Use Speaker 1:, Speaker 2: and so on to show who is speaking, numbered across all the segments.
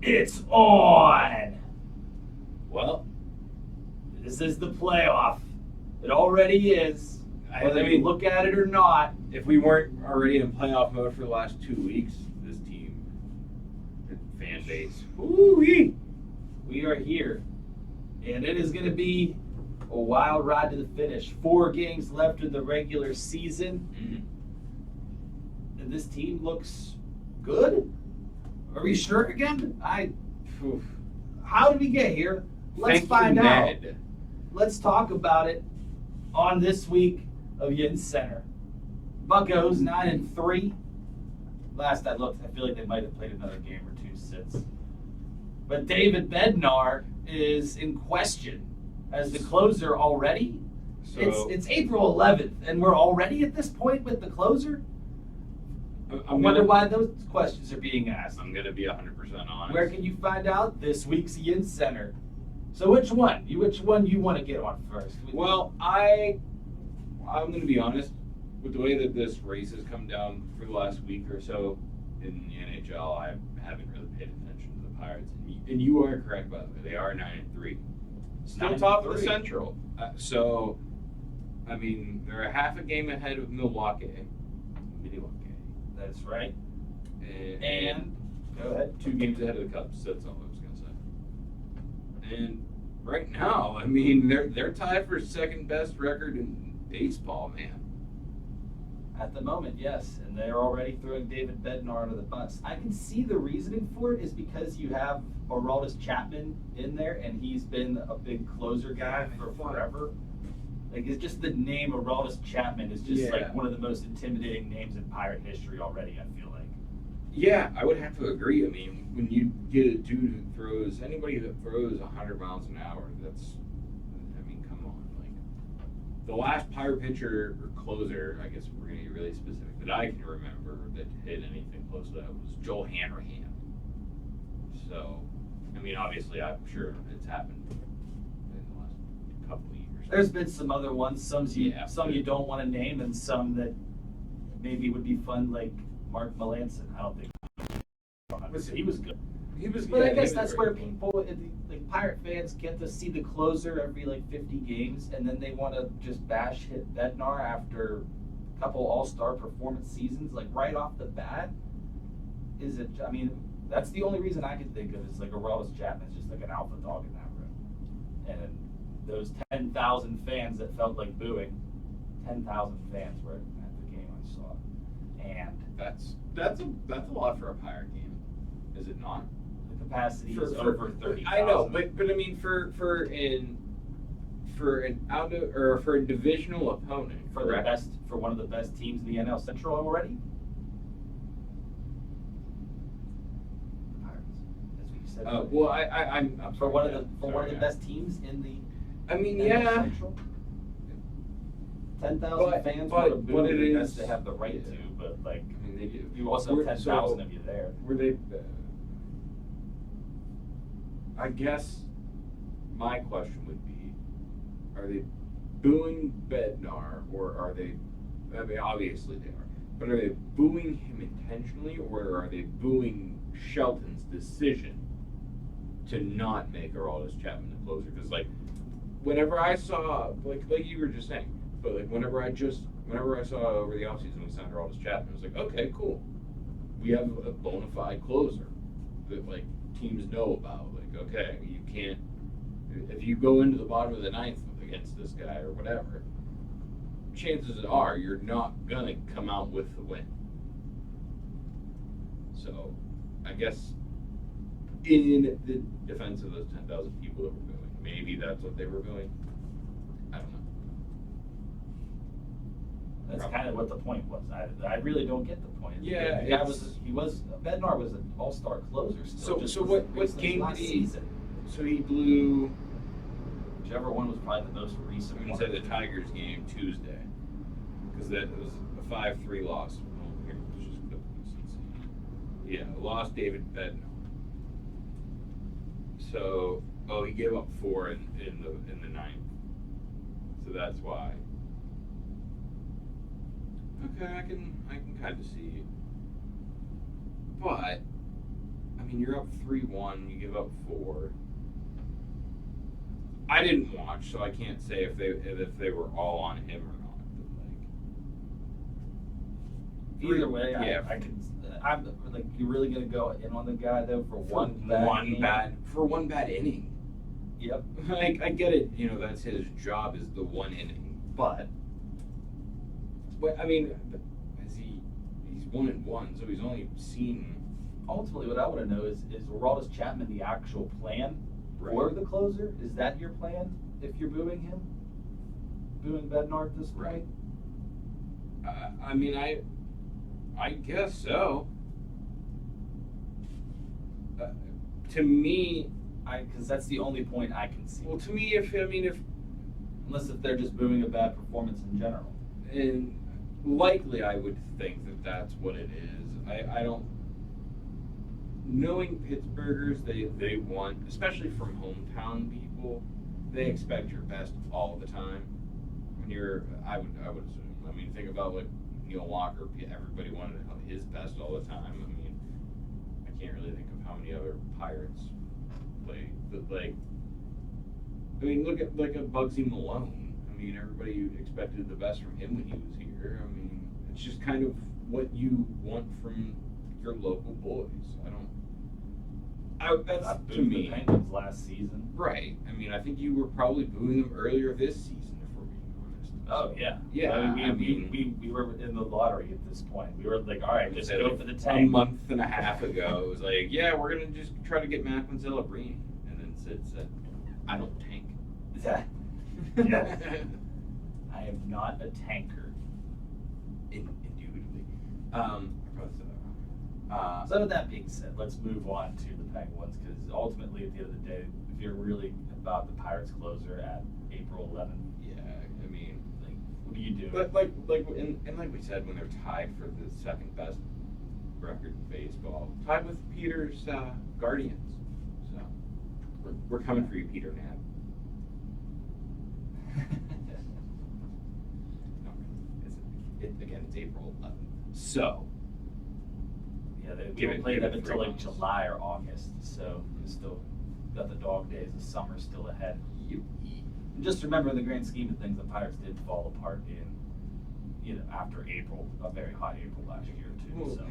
Speaker 1: It's on! Well, this is the playoff. It already is. Whether you look at it or not.
Speaker 2: If we weren't already in playoff mode for the last 2 weeks, this team, fan base,
Speaker 1: woo-wee, we are here. And it is going to be a wild ride to the finish. 4 games left in the regular season. And this team looks good. Are we sure again? How did we get here? Let's find out. Let's talk about it on this week of YinzCenter. Buccos 9-3. Last I looked, I feel like they might have played another game or 2 since. But David Bednar is in question as the closer already. So, it's April 11th, and we're already at this point with the closer. I wonder why those questions are being asked.
Speaker 2: I'm going to be 100% honest.
Speaker 1: Where can you find out? This week's YinzCenter. So which one you want to get on first?
Speaker 2: Well, I'm going to be honest. With the way that this race has come down for the last week or so in the NHL, I haven't really paid attention to the Pirates. And you are correct, by the way. They are 9-3. Still top of the Central. So, I mean, they're a half a game ahead of Milwaukee.
Speaker 1: That's right. And go ahead.
Speaker 2: 2 games ahead of the Cubs. That's all I was going to say. And right now, I mean, they're tied for second best record in baseball, man.
Speaker 1: At the moment, yes. And they're already throwing David Bednar under the bus. I can see the reasoning for it is because you have Aroldis Chapman in there, and he's been a big closer guy for forever. Like, it's just the name Aroldis Chapman is just like one of the most intimidating names in Pirate history already, I feel like.
Speaker 2: Yeah, I would have to agree. I mean, when you get a dude who throws, anybody that throws 100 miles an hour, that's, I mean, come on. Like, the last Pirate pitcher or closer, I guess we're going to get really specific, that I can remember that hit anything close to that was Joel Hanrahan. So, I mean, obviously, I'm sure it's happened in the last couple of years.
Speaker 1: There's been some other ones, some you don't want to name, and some that maybe would be fun, like Mark Melanson. I don't think he was good. But I guess that's where people, like Pirate fans, get to see the closer every like 50 games, and then they want to just hit Bednar after a couple All-Star performance seasons, like right off the bat. I mean, that's the only reason I can think of is like Aroldis Chapman's just like an alpha dog in that room, and those 10,000 fans that felt like booing, 10,000 fans were at the game I saw, and
Speaker 2: that's a lot for a Pirate game, is it not?
Speaker 1: The capacity is over 30,000.
Speaker 2: I know, but I mean for a divisional opponent,
Speaker 1: for one of the best teams in the NL Central already. The Pirates, that's what you said.
Speaker 2: Well, I'm
Speaker 1: for one of the best teams in the.
Speaker 2: I mean,
Speaker 1: NL Central. 10,000 fans would boo it is they have the right to, but like
Speaker 2: I mean, they do.
Speaker 1: You also have 10,000 of you there.
Speaker 2: Were they? I guess my question would be: are they booing Bednar, or are they? I mean, obviously they are, but are they booing him intentionally, or are they booing Shelton's decision to not make Aroldis Chapman the closer? Because like, whenever I saw, like you were just saying, but like whenever I saw over the offseason we signed Aroldis Chapman, I was like, okay, cool, we have a bona fide closer that like teams know about. Like, okay, you can't, if you go into the bottom of the ninth against this guy or whatever, chances are you're not gonna come out with the win. So, I guess in the defense of those 10,000 people that were booing, maybe that's what they were booing. I don't know.
Speaker 1: That's kind of what the point was. I really don't get the point.
Speaker 2: Yeah,
Speaker 1: Bednar was an all-star closer still.
Speaker 2: So what game did he? So he blew.
Speaker 1: Whichever one was probably the most recent.
Speaker 2: I'm going to say the Tigers game Tuesday, because that was a 5-3 loss. Oh, here, let's just put this. Yeah, lost David Bednar. So, he gave up 4 in the ninth. So that's why. Okay, I can kind of see. But I mean, you're up 3-1. You give up 4. I didn't watch, so I can't say if they were all on him or not. But
Speaker 1: Either way,
Speaker 2: yeah,
Speaker 1: I can. I'm like, you're really gonna go in on the guy though for one
Speaker 2: bad inning.
Speaker 1: Yep.
Speaker 2: I get it. You know, that's his job is the one inning, but I mean, he's 1-1, so he's only seen.
Speaker 1: Ultimately, what I want to know is Aroldis Chapman the actual plan for the closer? Is that your plan if you're booing him? Booing Bednar at this point?
Speaker 2: I mean, I guess so. To me,
Speaker 1: because that's the only point I can see.
Speaker 2: Well, to me,
Speaker 1: unless if they're just booing a bad performance in general,
Speaker 2: and likely I would think that that's what it is. I don't. Knowing Pittsburghers, they want, especially from hometown people, they expect your best all the time. When I would assume. I mean, think about like Neil Walker. Everybody wanted his best all the time. I mean, I can't really think of how many other Pirates play, but like, I mean, look at like a Bugsy Malone. I mean, everybody expected the best from him when he was here. I mean, it's just kind of what you want from your local boys. That's
Speaker 1: I
Speaker 2: to
Speaker 1: booed
Speaker 2: me.
Speaker 1: the Penguins last season.
Speaker 2: Right. I mean, I think you were probably booing them earlier this season, if we're being honest.
Speaker 1: Oh yeah.
Speaker 2: Yeah.
Speaker 1: I mean, we were in the lottery at this point. We were like, all right, just go for the
Speaker 2: A
Speaker 1: tank.
Speaker 2: month and a half ago, it was like, yeah, we're gonna just try to get Mac Celebrini, and then Sid said, I don't tank.
Speaker 1: Yeah. I am not a tanker.
Speaker 2: Indubitably.
Speaker 1: So with that being said, let's move on to the Penguins, because ultimately at the end of the day, if you're really about the Pirates closer at April 11th,
Speaker 2: yeah, I mean,
Speaker 1: like, what do you do?
Speaker 2: But like we said, when they're tied for the second best record in baseball, tied with Peter's Guardians. So we're coming for you, Peter Nab. Not really. Again, it's April 11th. So.
Speaker 1: Yeah, we don't play them until like July or August, so we still got the dog days of summer still ahead. And just remember, in the grand scheme of things, the Pirates did fall apart after April, a very hot April last year too.
Speaker 2: Well,
Speaker 1: so
Speaker 2: I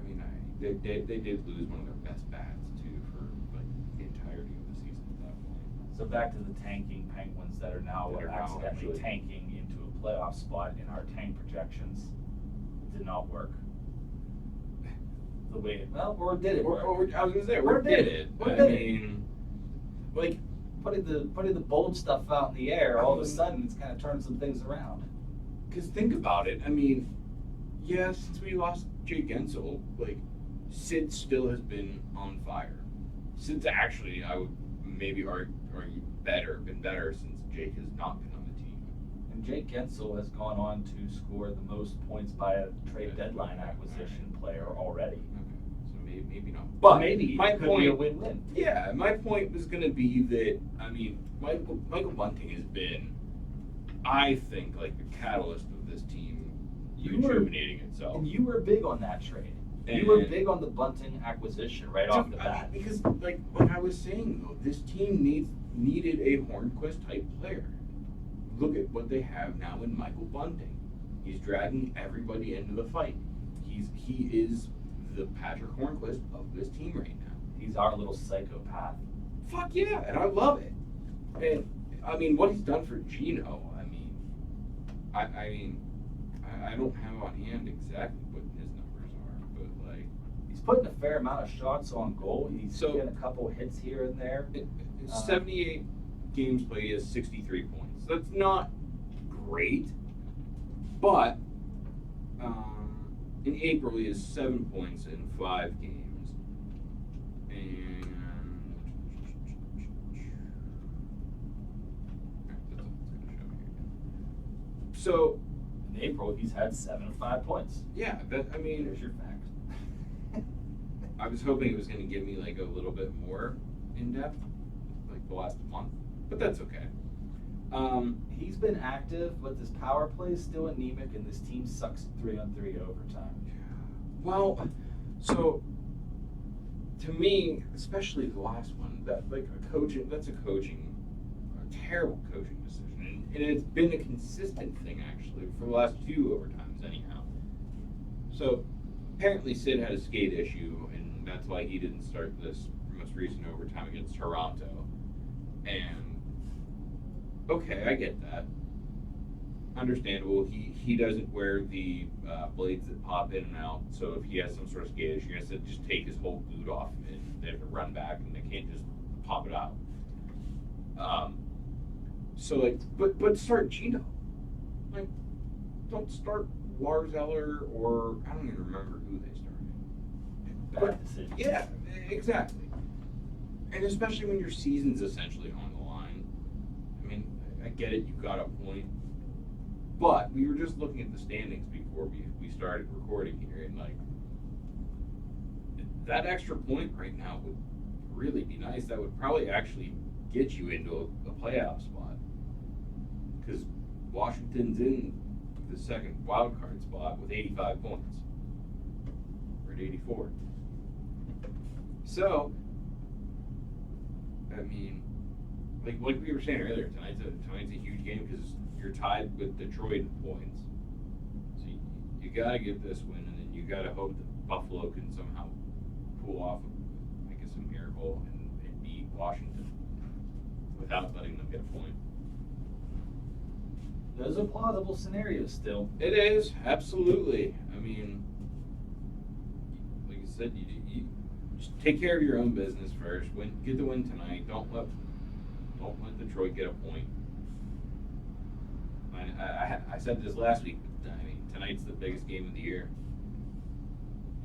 Speaker 2: mean, they did lose one of their best bats too for like the entirety of the season at that point.
Speaker 1: So back to the tanking Penguins that are now accidentally tanking into a playoff spot in our tank projections. It did not work. The way or did it work?
Speaker 2: I was gonna say,
Speaker 1: or
Speaker 2: did it? I mean, like
Speaker 1: putting the bold stuff out in the air, all of a sudden it's kind of turned some things around.
Speaker 2: Because think about it. I mean, yeah, since we lost Jake Gensel, like Sid still has been on fire. Sid's actually, I would maybe argue been better since Jake has not been on the team.
Speaker 1: And Jake Gensel has gone on to score the most points by a trade deadline acquisition player already.
Speaker 2: Okay, so maybe not.
Speaker 1: But maybe
Speaker 2: my
Speaker 1: it could
Speaker 2: point,
Speaker 1: be a win-win.
Speaker 2: Yeah, my point was going to be that, I mean, Michael Bunting has been, I think, like the catalyst of this team rejuvenating itself.
Speaker 1: And you were big on that trade. You were big on the Bunting acquisition right off the bat.
Speaker 2: Because, like I was saying, though, this team needed a Hornquist type player. Look at what they have now in Michael Bunting. He's dragging everybody into the fight. He is the Patrick Hornquist of this team right now.
Speaker 1: He's our little psychopath.
Speaker 2: Fuck yeah, and I love it. And I mean, what he's done for Gino. I don't have on hand exactly what his numbers are, but like
Speaker 1: he's putting a fair amount of shots on goal. He's getting a couple hits here and there.
Speaker 2: 78 games played, he has 63 points. That's not great, but in April he has 7 points in 5 games, and that's all it's going to show me again. So
Speaker 1: in April he's had 7 of 5 points.
Speaker 2: Yeah,
Speaker 1: There's your fact.
Speaker 2: I was hoping it was going to give me like a little bit more in depth, like the last month, but that's okay.
Speaker 1: He's been active, but this power play is still anemic, and this team sucks 3-on-3 overtime.
Speaker 2: Well, so to me, especially the last one, that's a terrible coaching decision, and it's been a consistent thing actually for the last 2 overtimes anyhow. So apparently Sid had a skate issue, and that's why he didn't start this most recent overtime against Toronto. And okay, I get that. Understandable. He doesn't wear the blades that pop in and out. So if he has some sort of skate issue, he has to just take his whole boot off, and they have to run back, and they can't just pop it out. So like, but start Gino. Like, don't start Lars Eller, or I don't even remember who they started.
Speaker 1: Bad decision.
Speaker 2: Yeah, exactly. And especially when your season's essentially on the line. I mean, I get it, you got a point. But we were just looking at the standings before we started recording here, and like, that extra point right now would really be nice. That would probably actually get you into a playoff spot. Because Washington's in the second wild card spot with 85 points. We're at 84. So, I mean, like we were saying earlier, tonight's a huge game because you're tied with Detroit in points. So you got to get this win, and then you got to hope that Buffalo can somehow pull off, I guess, a miracle and beat Washington without letting them get a point.
Speaker 1: Those are plausible scenarios still.
Speaker 2: It is, absolutely. I mean, like I said, you just take care of your own business first. Get the win tonight. Don't let Detroit get a point. I said this last week, but I mean, tonight's the biggest game of the year.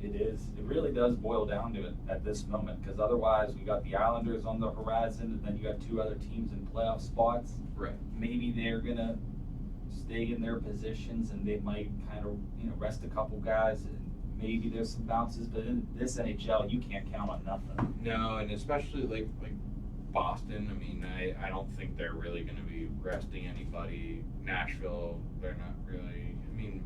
Speaker 1: It is. It really does boil down to it at this moment, because otherwise we got the Islanders on the horizon, and then you got 2 other teams in playoff spots.
Speaker 2: Right.
Speaker 1: Maybe they're gonna stay in their positions, and they might kind of rest a couple guys, and maybe there's some bounces. But in this NHL, you can't count on nothing.
Speaker 2: No, and especially like Boston. I mean, I don't think they're really going to be resting anybody. Nashville, they're not really. I mean,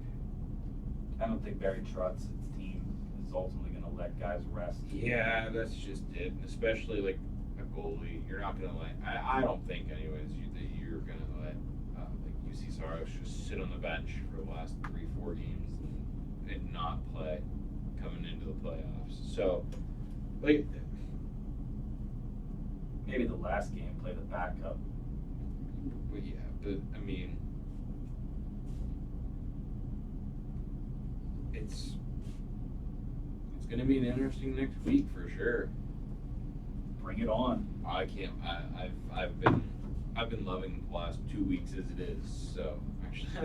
Speaker 1: I don't think Barry Trutz's team is ultimately going to let guys rest.
Speaker 2: Yeah, that's just it. And especially like a goalie, you're not going to let. I don't think, anyways, that you're going to let like UC Saros just sit on the bench for the last 3-4 games and not play coming into the playoffs. So, like.
Speaker 1: Maybe the last game, play the backup.
Speaker 2: But yeah, but I mean, it's going to be an interesting next week for sure.
Speaker 1: Bring it on.
Speaker 2: I can't. I've been loving the last 2 weeks as it is. So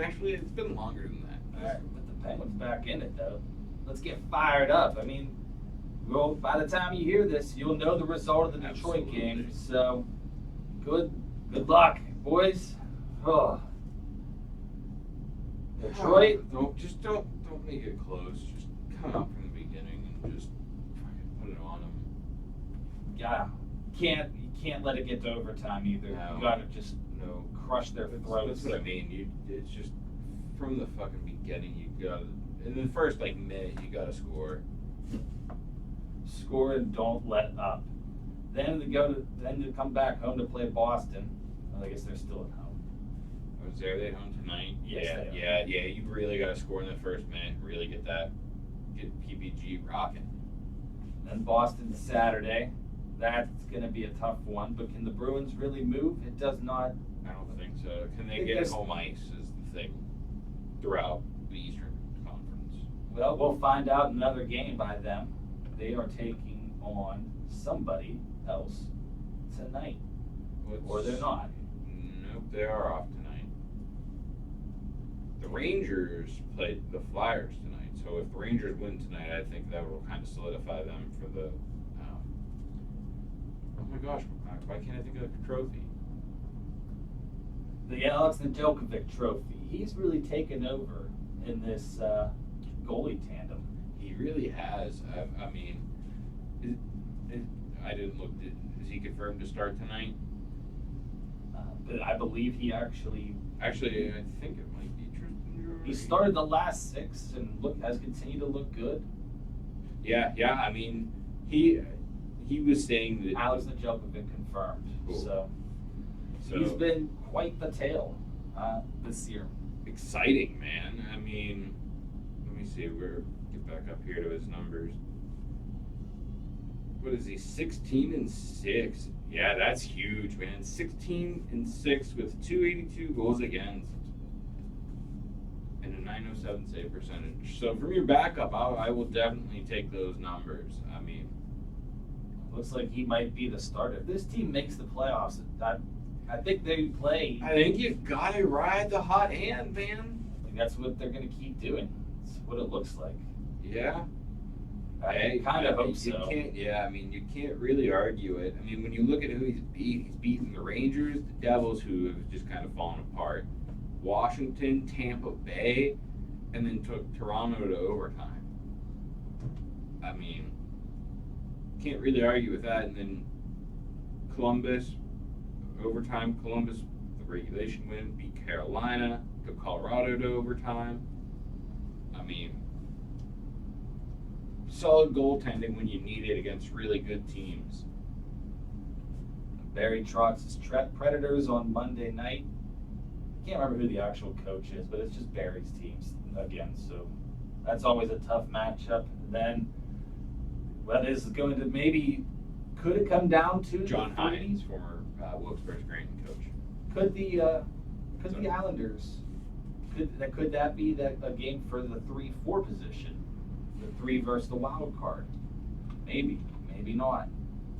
Speaker 2: actually, it's been longer than that.
Speaker 1: All right, with the Penguins back in it though, let's get fired up. I mean, well, by the time you hear this, you'll know the result of the Detroit game. So, good luck, boys. Oh. Detroit.
Speaker 2: Don't make it close. Just come out from the beginning and just fucking put it on them.
Speaker 1: Yeah, you can't let it get to overtime either.
Speaker 2: No.
Speaker 1: You gotta just crush their throats.
Speaker 2: That's what I mean. It's just from the fucking beginning. You gotta, in the first minute, you gotta score.
Speaker 1: Score and don't let up. Then to come back home to play Boston. Well, I guess they're still at home.
Speaker 2: Was there they home tonight?
Speaker 1: Yes,
Speaker 2: yeah. You really got to score in the first minute. Really get PPG rocking.
Speaker 1: Then Boston Saturday. That's going to be a tough one. But can the Bruins really move? It does not.
Speaker 2: I don't think so. Can they get home ice? Is the thing throughout the Eastern Conference.
Speaker 1: Well, we'll find out in another game by them. They are taking on somebody else tonight. Or they're not.
Speaker 2: Nope, they are off tonight. The Rangers played the Flyers tonight, so if the Rangers win tonight, I think that will kind of solidify them for the. Oh my gosh, why can't I think of the trophy?
Speaker 1: The Alex Nedeljkovic Trophy. He's really taken over in this goalie tandem.
Speaker 2: He really has. I mean, I didn't look. Is he confirmed to start tonight?
Speaker 1: But I believe he actually.
Speaker 2: Actually, I think it might be Tristan Jarry.
Speaker 1: He started the last 6 and has continued to look good.
Speaker 2: Yeah. I mean, he was saying that
Speaker 1: Alex Najelka have been confirmed.
Speaker 2: Cool.
Speaker 1: So
Speaker 2: So
Speaker 1: he's been quite the tale this year.
Speaker 2: exciting, man. I mean, let me see. Get back up here to his numbers. What is he? 16-6. Yeah, that's huge, man. 16-6 with 282 goals against and a 907 save percentage. So from your backup, I will definitely take those numbers. I mean,
Speaker 1: Looks like he might be the starter. If this team makes the playoffs, I think they play.
Speaker 2: I think you gotta ride the hot hand, man.
Speaker 1: I think that's what they're going to keep doing. That's what it looks like.
Speaker 2: Yeah.
Speaker 1: I kind of hope
Speaker 2: you
Speaker 1: so.
Speaker 2: Can't, yeah, I mean, you can't really argue it. I mean, when you look at who he's beaten the Rangers, the Devils, who have just kind of fallen apart, Washington, Tampa Bay, and then took Toronto to overtime. I mean, can't really argue with that. And then Columbus, overtime, Columbus, the regulation win, beat Carolina, took Colorado to overtime. I mean, solid goaltending when you need it against really good teams.
Speaker 1: Barry Trotz's Predators on Monday night. I can't remember who the actual coach is, but it's just Barry's teams again. So that's always a tough matchup. Then, what is going to could it come down to
Speaker 2: John
Speaker 1: the
Speaker 2: Hines, former Wilkes-Barre Scranton coach.
Speaker 1: Could the Islanders could that be a game for the 3-4 position? The 3 versus the wild card. Maybe not.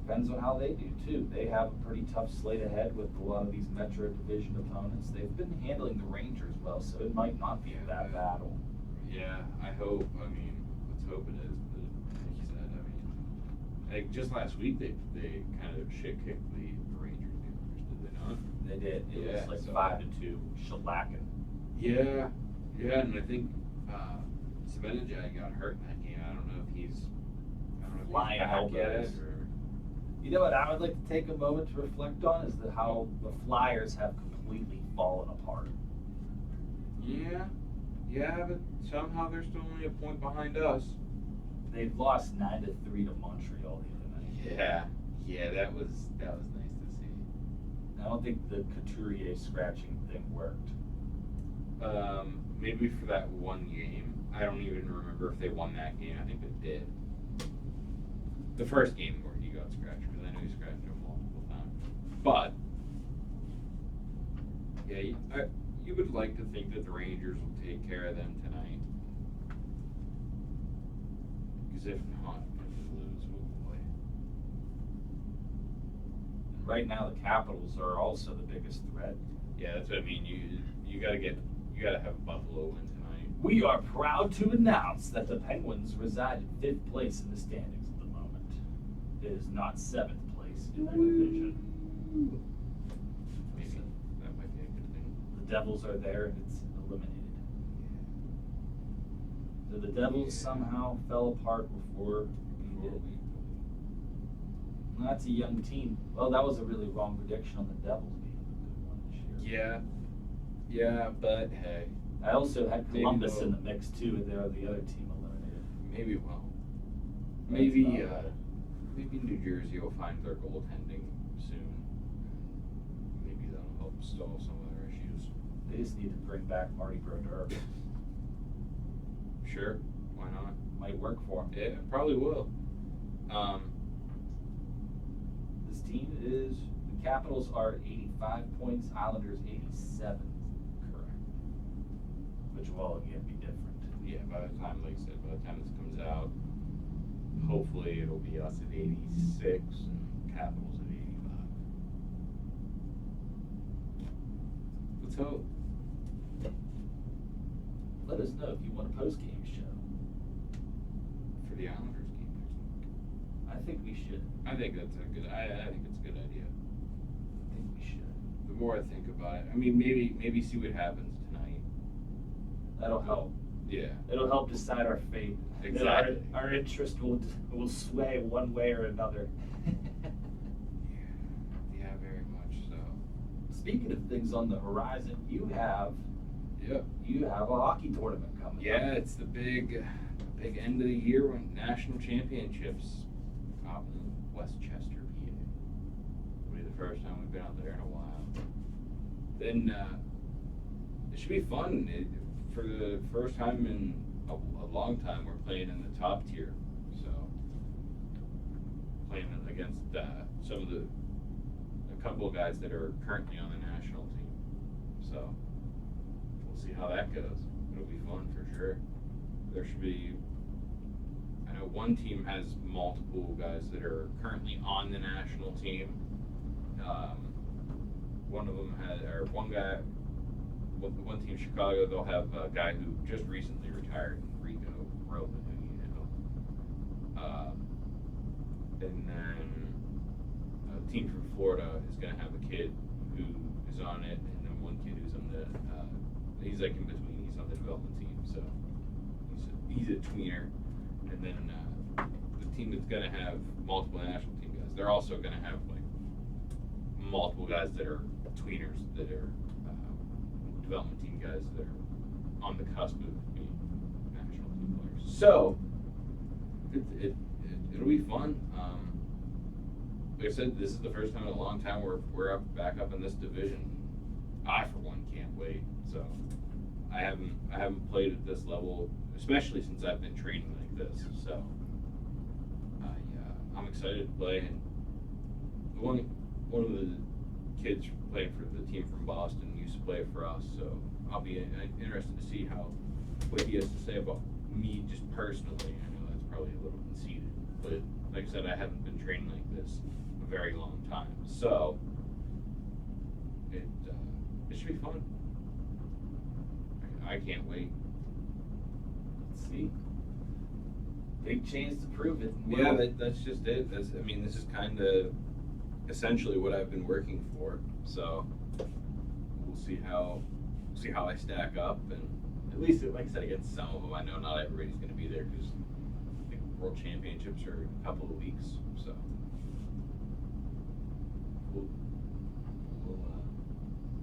Speaker 1: Depends on how they do too. They have a pretty tough slate ahead with a lot of these Metro Division opponents. They've been handling the Rangers well, so it might not be that battle.
Speaker 2: Yeah, I hope. I mean, let's hope it is. But like you said, I mean, like just last week they kind of shit kicked the Rangers, did they not?
Speaker 1: They did. It
Speaker 2: Yeah,
Speaker 1: was like
Speaker 2: so-
Speaker 1: 5-2 shellacking.
Speaker 2: Yeah, and I think Zibanejad got hurt in that game. I don't know if he's
Speaker 1: Flying
Speaker 2: back
Speaker 1: elbows.
Speaker 2: yet or.
Speaker 1: You know what I would like to take a moment to reflect on is how the Flyers have completely fallen apart.
Speaker 2: Yeah, but somehow they're still only a point behind us.
Speaker 1: They've lost 9-3 to Montreal the other night.
Speaker 2: Yeah, that was nice to see.
Speaker 1: I don't think the Couturier scratching thing worked.
Speaker 2: Maybe for that one game. I don't even remember if they won that game. I think they did. The first game where he got scratched, because I know he scratched him multiple times. But yeah, you would like to think that the Rangers will take care of them tonight. Because if not, if they lose, oh boy.
Speaker 1: Right now, the Capitals are also the biggest threat.
Speaker 2: Yeah, that's what I mean. You gotta have Buffalo win tonight.
Speaker 1: We are proud to announce that the Penguins reside in 5th place in the standings at the moment. It is not 7th place in their division.
Speaker 2: Maybe that might be a good thing.
Speaker 1: The Devils are there and it's eliminated. So the Devils somehow fell apart before we did. Well, that's a young team. Well, that was a really wrong prediction on the Devils being a good one this year.
Speaker 2: Yeah, but hey,
Speaker 1: I also had
Speaker 2: Maybe
Speaker 1: Columbus
Speaker 2: they'll-
Speaker 1: in the mix too, and they're the other team eliminated.
Speaker 2: maybe well,
Speaker 1: That's
Speaker 2: maybe
Speaker 1: not bad.
Speaker 2: maybe New Jersey will find their goaltending soon. Maybe that'll help solve some of their issues.
Speaker 1: They just need to bring back Marty Brodeur.
Speaker 2: Sure, why not?
Speaker 1: Might work for him.
Speaker 2: Yeah, it probably will.
Speaker 1: This team is the Capitals are 85 points, Islanders 87.
Speaker 2: Correct.
Speaker 1: Which will again be different.
Speaker 2: Yeah, by the time, like I said, by the time this comes out, hopefully it'll be us at 86 and Capitals at 85. Let's hope.
Speaker 1: Let us know if you want a post-game show.
Speaker 2: For the Islanders game next week.
Speaker 1: I think we should.
Speaker 2: I think that's a good. I think it's a good idea.
Speaker 1: I think we should.
Speaker 2: The more I think about it, I mean, maybe see what happens tonight.
Speaker 1: That'll help.
Speaker 2: Yeah.
Speaker 1: It'll help decide our fate.
Speaker 2: Exactly.
Speaker 1: Our interest will sway one way or another.
Speaker 2: Yeah, very much so.
Speaker 1: Speaking of things on the horizon, you have a hockey tournament coming up.
Speaker 2: Yeah, it's the big end of the year when national championships. Westchester, PA. It'll be the first time we've been out there in a while. Then it should be fun. For the first time in a long time, we're playing in the top tier. So playing against a couple of guys that are currently on the national team. So we'll see how that goes. It'll be fun for sure. There should be. I know one team has multiple guys that are currently on the national team. One of them one team, Chicago, they'll have a guy who just recently retired, Rico Roman, who you know. And then a team from Florida is going to have a kid who is on it, and then one kid who's on the, he's like in between, he's on the development team, so he's a tweener. And then the team that's going to have multiple national team guys, they're also going to have like multiple guys that are tweeners, that are development team guys that are on the cusp of being national team players. So it'll be fun. Like I said, this is the first time in a long time we're back up in this division. I, for one, can't wait. So I haven't played at this level, especially since I've been training like this. So I'm excited to play. And one of the kids playing for the team from Boston used to play for us, so I'll be interested to see what he has to say about me just personally. I know that's probably a little conceited, but like I said, I haven't been training like this a very long time, so it should be fun. I can't wait.
Speaker 1: Let's see. Big chance to prove it.
Speaker 2: Yeah, that's just it. This is kind of essentially what I've been working for. So we'll see how I stack up, and at least, like I said, against some of them. I know not everybody's going to be there because I think World Championships are in a couple of weeks. So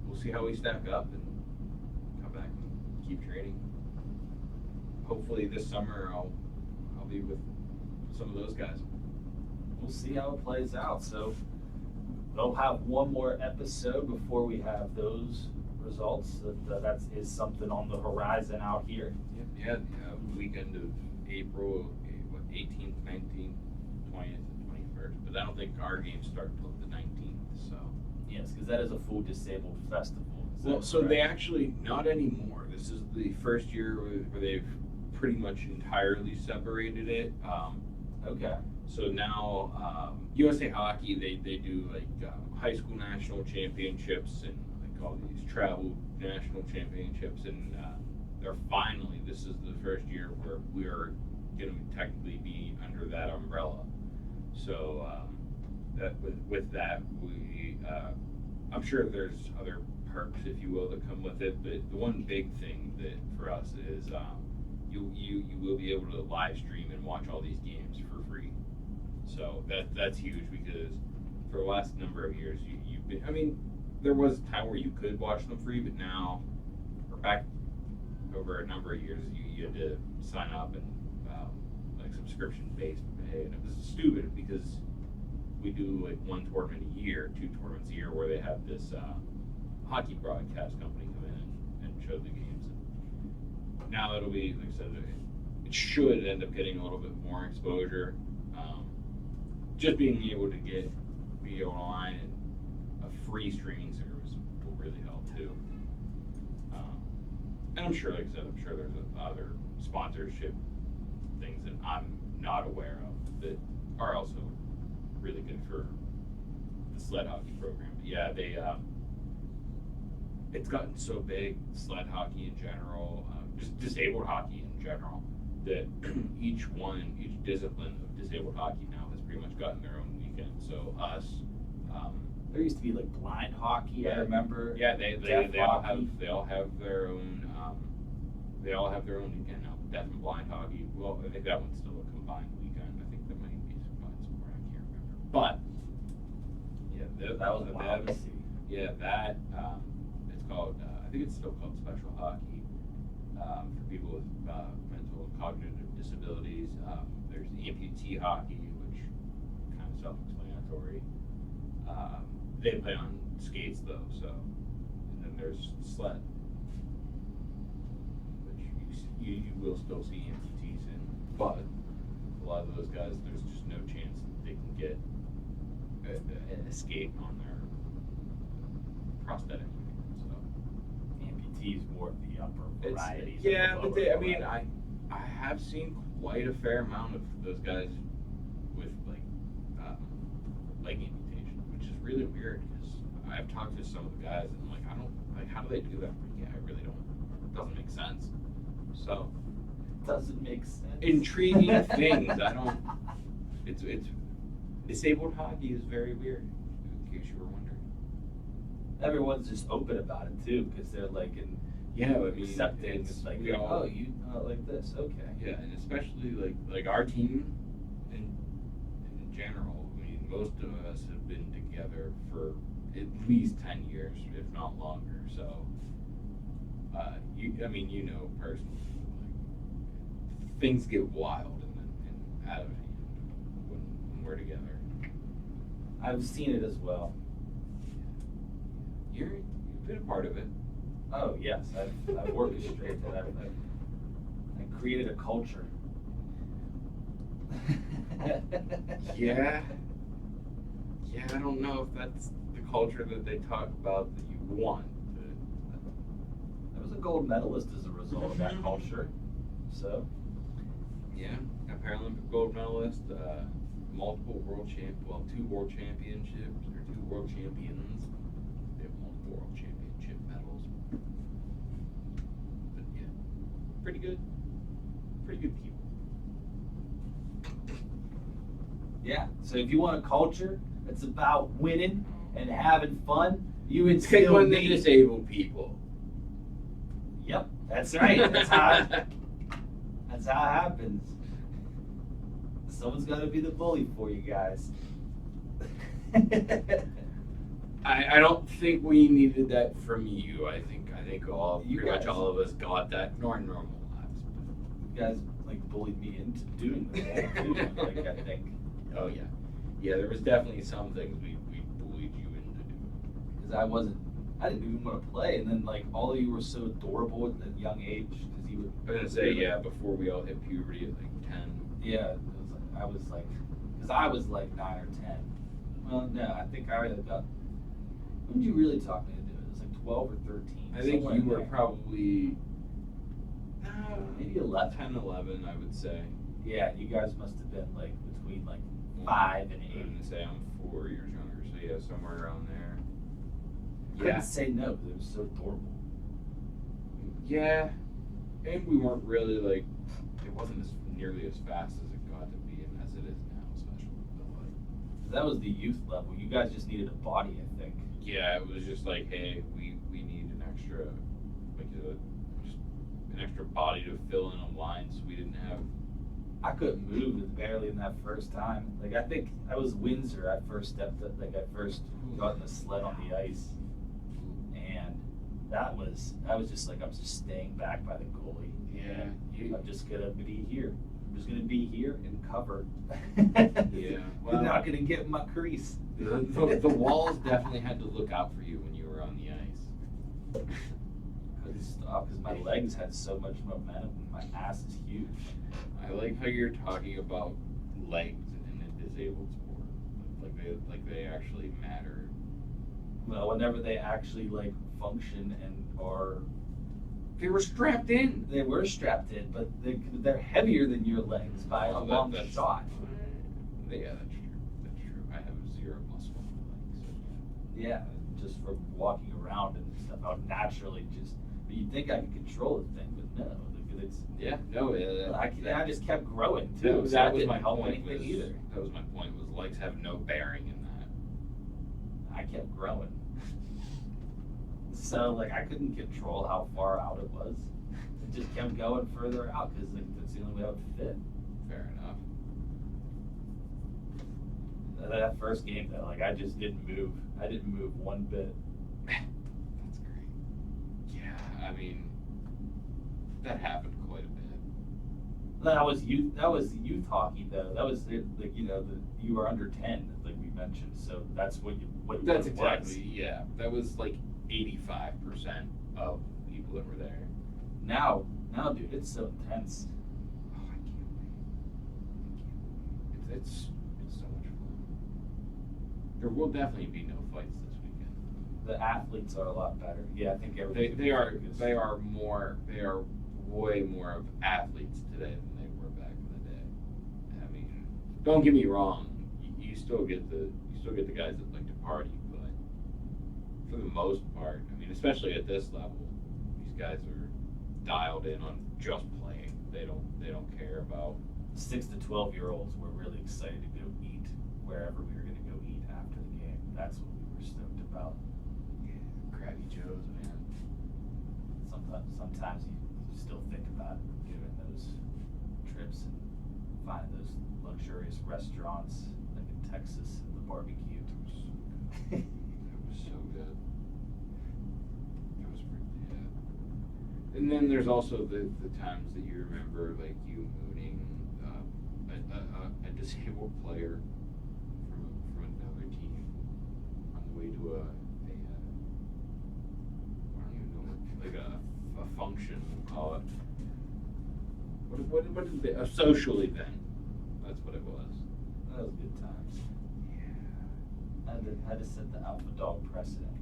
Speaker 2: we'll see how we stack up and come back and keep training. Hopefully this summer I'll be with some of those guys.
Speaker 1: We'll see how it plays out. So we'll have one more episode before we have those results. That is something on the horizon out here.
Speaker 2: Yeah, weekend of April, 18th, 19th, 20th, and 21st. But I don't think our games start until the 19th. So
Speaker 1: yes, because that is a full disabled festival.
Speaker 2: Well, so they actually, not anymore. This is the first year where they've pretty much entirely separated it.
Speaker 1: Okay.
Speaker 2: So now USA Hockey, they do like high school national championships and like all these travel national championships, and this is the first year where we are going to technically be under that umbrella. So that with that, I'm sure there's other perks, if you will, that come with it. But the one big thing that for us is you will be able to live stream and watch all these games for free. So that's huge, because for the last number of years you've been. I mean, there was a time where you could watch them free, but now, or back over a number of years, you had to sign up and like subscription based pay, and it was stupid because we do like one tournament a year, 2 tournaments a year, where they have this hockey broadcast company come in and show the games. And now it'll be, like I said, it should end up getting a little bit more exposure. Just being able to get video online and a free streaming service will really help too. And I'm sure, like I said, there's other sponsorship things that I'm not aware of that are also really good for the sled hockey program. But yeah, it's gotten so big, sled hockey in general, just disabled hockey in general, that each discipline of disabled hockey now has pretty much gotten their own weekend. So us,
Speaker 1: there used to be like blind hockey. I remember.
Speaker 2: Yeah, they all have their own. They all have their own weekend now. Deaf and blind hockey. Well, I think that one's still a combined weekend. I think there might be combined somewhere. I can't remember. But yeah,
Speaker 1: that was wild to see.
Speaker 2: Yeah, that it's called. I think it's still called special hockey for people with mental and cognitive disabilities. There's amputee hockey, which kind of self-explanatory. They play on skates though, so and then there's sled, which you will still see amputees in, but a lot of those guys, there's just no chance that they can get an escape on their prosthetic. So
Speaker 1: amputees more of the upper varieties.
Speaker 2: Yeah, but they, I mean, I have seen quite a fair amount of those guys with leg amputation, which is really weird because I've talked to some of the guys and I'm like, I don't like, how do they do that? Yeah, I really don't. It doesn't make sense. So
Speaker 1: doesn't make sense.
Speaker 2: Intriguing things. I don't. It's disabled hockey is very weird. In case you were wondering.
Speaker 1: Everyone's just open about it too, because they're like accepting. It's like, oh, you like this, okay.
Speaker 2: Yeah, and especially like our team in general. I mean, most of us have been together for at least 10 years, if not longer. So, you know personally, like, things get wild and out of hand when we're together.
Speaker 1: I've seen it as well.
Speaker 2: You've been a part of it.
Speaker 1: Oh yes, I've orchestrated it. I've created a culture.
Speaker 2: Yeah, I don't know if that's the culture that they talk about that you want.
Speaker 1: I was a gold medalist as a result of that culture. So.
Speaker 2: Yeah, a Paralympic gold medalist, multiple two world championships, or 2 world champions. They have multiple world championship medals. But yeah, pretty good people.
Speaker 1: Yeah, so if you want a culture that's about winning and having fun, you would
Speaker 2: Pick
Speaker 1: still
Speaker 2: one of the
Speaker 1: need
Speaker 2: disabled people.
Speaker 1: Yep, that's right. That's how it happens. Someone's got to be the bully for you guys.
Speaker 2: I don't think we needed that from you. I think pretty much all of us got that in our normal lives.
Speaker 1: You guys like bullied me into doing that too. Like I think.
Speaker 2: Oh yeah, there was definitely some things we bullied you into doing.
Speaker 1: Because I didn't even want to play, and then like all of you were so adorable at a young age. Because you were.
Speaker 2: I was gonna say before we all hit puberty at like 10.
Speaker 1: Yeah, I was like, because I was like 9 or 10. Well, no, I think I already got. When did you really talk me into it? It was like 12 or 13.
Speaker 2: I think you were probably
Speaker 1: maybe 11.
Speaker 2: 10, 11, I would say.
Speaker 1: Yeah, you guys must have been like between like 5 and 8.
Speaker 2: I'm gonna say I'm 4 years younger, so yeah, somewhere around there.
Speaker 1: Couldn't say no because it was so adorable.
Speaker 2: Yeah, and we weren't really like, it wasn't as nearly as fast as it got to be and as it is now, especially. But like,
Speaker 1: that was the youth level. You guys just needed a body, I think.
Speaker 2: Yeah, it was just like, hey, we need an extra, just an extra body to fill in a line, so we didn't have.
Speaker 1: I couldn't move barely in that first time. Like I think I was Windsor. I first stepped up, like I first got in the sled on the ice, and I was just like I'm just staying back by the goalie.
Speaker 2: Yeah,
Speaker 1: I'm just gonna be here. I'm just gonna be here and cover.
Speaker 2: Yeah,
Speaker 1: You're not gonna get my crease.
Speaker 2: The walls definitely had to look out for you when you were on the ice.
Speaker 1: Couldn't stop because my legs had so much momentum and my ass is huge.
Speaker 2: I like how you're talking about legs in a disabled sport, like they actually matter.
Speaker 1: Well, whenever they actually like function and are.
Speaker 2: They were strapped in.
Speaker 1: They were strapped in, but they're heavier than your legs by a long shot.
Speaker 2: Yeah, that's true. That's true. I have 0 muscle on my legs. So
Speaker 1: yeah, just from walking around and stuff, I would naturally just. But you'd think I could control the thing, but no. I just kept growing too.
Speaker 2: That was my point.
Speaker 1: Either.
Speaker 2: That was my point. Was legs have no bearing in that.
Speaker 1: I kept growing. So like I couldn't control how far out it was. It just kept going further out because like, that's the only way I would fit.
Speaker 2: Fair enough.
Speaker 1: That first game though, like I just didn't move. I didn't move one bit.
Speaker 2: That's great. Yeah, I mean, that happened quite a bit.
Speaker 1: That was youth. That was youth hockey, though. That was like you were under 10, like we mentioned. So that's what
Speaker 2: That's
Speaker 1: it
Speaker 2: exactly,
Speaker 1: was.
Speaker 2: yeah. That was like 85% of people that were there.
Speaker 1: Now, dude, it's so intense.
Speaker 2: Oh, I can't wait. It's so much fun. There will definitely be no fights this weekend.
Speaker 1: The athletes are a lot better. Yeah, I think
Speaker 2: They are way more of athletes today than they were back in the day. I mean, don't get me wrong, you still get the guys that like to party, but for the most part, I mean, especially at this level, these guys are dialed in on just playing. They don't care about
Speaker 1: 6 to 12-year-olds were really excited to go eat wherever we were going to go eat after the game. That's what we were stoked about.
Speaker 2: Krabby Joe's, man.
Speaker 1: Sometimes you still think about doing those trips and finding those luxurious restaurants like in Texas, the barbecue.
Speaker 2: That was so good. That was pretty, yeah. And then there's also the times that you remember, like you mooning a disabled player from another team on the way to I don't even know, like a function, we'll call it. What is it? A social event. That's what it was.
Speaker 1: That was good times.
Speaker 2: Yeah.
Speaker 1: Had to set the alpha dog precedent.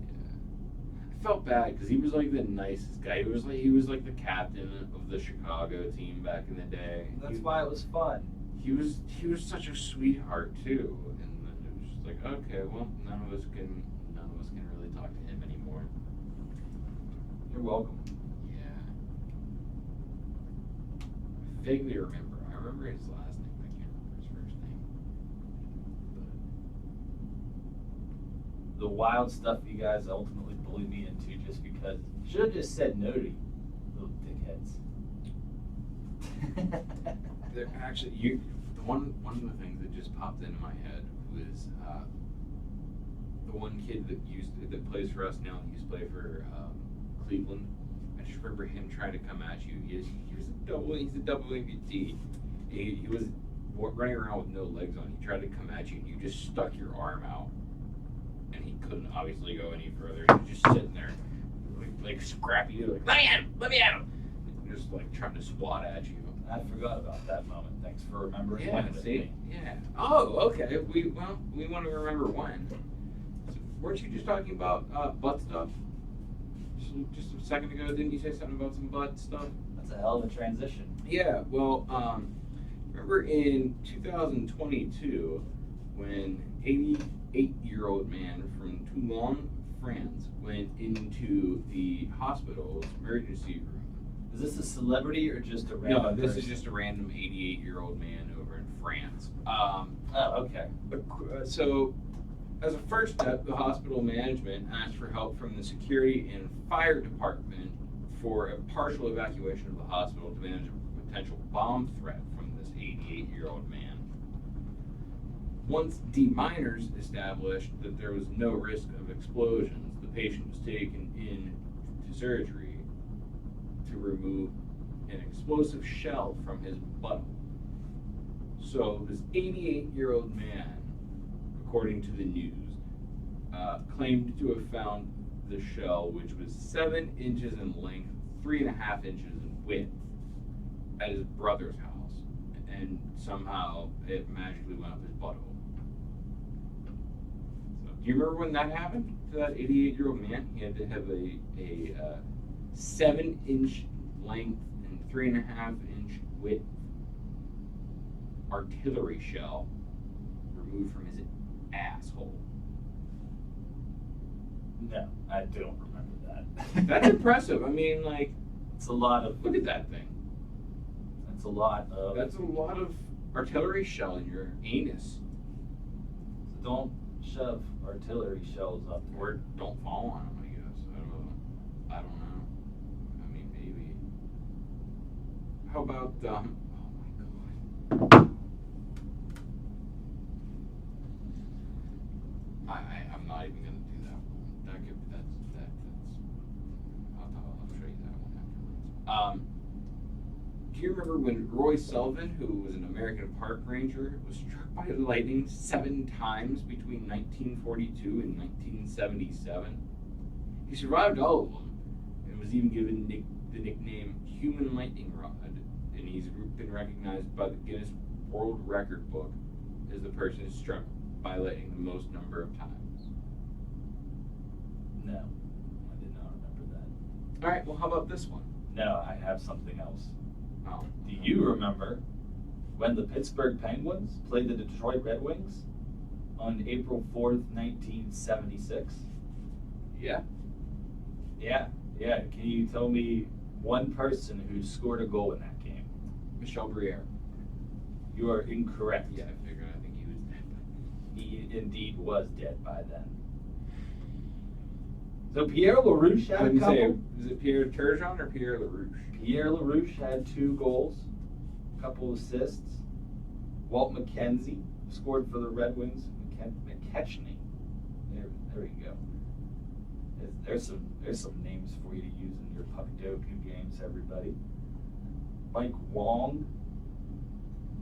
Speaker 2: Yeah. I felt bad because he was like the nicest guy. He was like the captain of the Chicago team back in the day.
Speaker 1: That's why it was fun.
Speaker 2: He was such a sweetheart too, and then it was just like, okay, well, none of us can really talk to him anymore.
Speaker 1: You're welcome.
Speaker 2: Yeah. I vaguely remember. I remember his last name. I can't remember his first name.
Speaker 1: The wild stuff you guys ultimately bullied me into just because should have just said no to you, little dickheads.
Speaker 2: They're actually one of the things that just popped into my head was the one kid that plays for us now that used to play for Cleveland. I just remember him trying to come at you. He's a double amputee. He was running around with no legs on. He tried to come at you, and you just stuck your arm out, and he couldn't obviously go any further. He was just sitting there, like scrappy, like let me at him, just like trying to swat at you.
Speaker 1: I forgot about that moment. Thanks for remembering.
Speaker 2: Yeah,
Speaker 1: when
Speaker 2: see? Yeah. Oh, okay. We want to remember when. So, weren't you just talking about butt stuff? Just a second ago, didn't you say something about some butt stuff?
Speaker 1: That's a hell of a transition.
Speaker 2: Yeah. Well, remember in 2022 when 88-year-old man from Toulon, France, went into the hospital's emergency room.
Speaker 1: Is this a celebrity or just a random
Speaker 2: No, this
Speaker 1: person?
Speaker 2: is just a random 88-year-old man over in France.
Speaker 1: Oh, okay.
Speaker 2: So, as a first step, the hospital management asked for help from the security and fire department for a partial evacuation of the hospital to manage a potential bomb threat from this 88-year-old man. Once deminers established that there was no risk of explosions, the patient was taken in to surgery to remove an explosive shell from his butthole. So this 88-year-old man, according to the news, claimed to have found the shell, which was 7 inches in length, 3.5 inches in width, at his brother's house, and somehow it magically went up his butthole. So, do you remember when that happened to that 88-year-old man? He had to have a 7-inch length and 3.5-inch width artillery shell removed from his asshole.
Speaker 1: No, I don't remember that.
Speaker 2: That's impressive. I mean, like,
Speaker 1: it's a lot of.
Speaker 2: look at that thing.
Speaker 1: That's a lot of.
Speaker 2: That's a lot of artillery shell in your anus.
Speaker 1: So don't shove artillery shells up there.
Speaker 2: Or don't fall on them, I guess. I don't know. I mean, maybe. How about, oh my God. I'm not even going to do that one. That's, I'll show you that one afterwards. Do you remember when Roy Sullivan, who was an American park ranger, was struck by lightning 7 times between 1942 and 1977? He survived all of them and was even given the nickname Human Lightning Rod, and he's been recognized by the Guinness World Record book as the person struck by lightning the most number of times.
Speaker 1: No, I did not remember that.
Speaker 2: All right, well, how about this one?
Speaker 1: No, I have something else.
Speaker 2: Oh.
Speaker 1: Do you remember when the Pittsburgh Penguins played the Detroit Red Wings on April 4th, 1976?
Speaker 2: Yeah.
Speaker 1: Yeah. Can you tell me one person who scored a goal in that game?
Speaker 2: Michel Briere.
Speaker 1: You are incorrect.
Speaker 2: Yeah, I figured. I think he was dead.
Speaker 1: He indeed was dead by then. So Pierre LaRouche had a couple.
Speaker 2: Is it Pierre Turgeon or Pierre LaRouche?
Speaker 1: Pierre LaRouche had 2 goals, a couple assists. Walt McKenzie scored for the Red Wings. McKechnie. There you go. There's some names for you to use in your Puckdoku games, everybody. Mike Wong.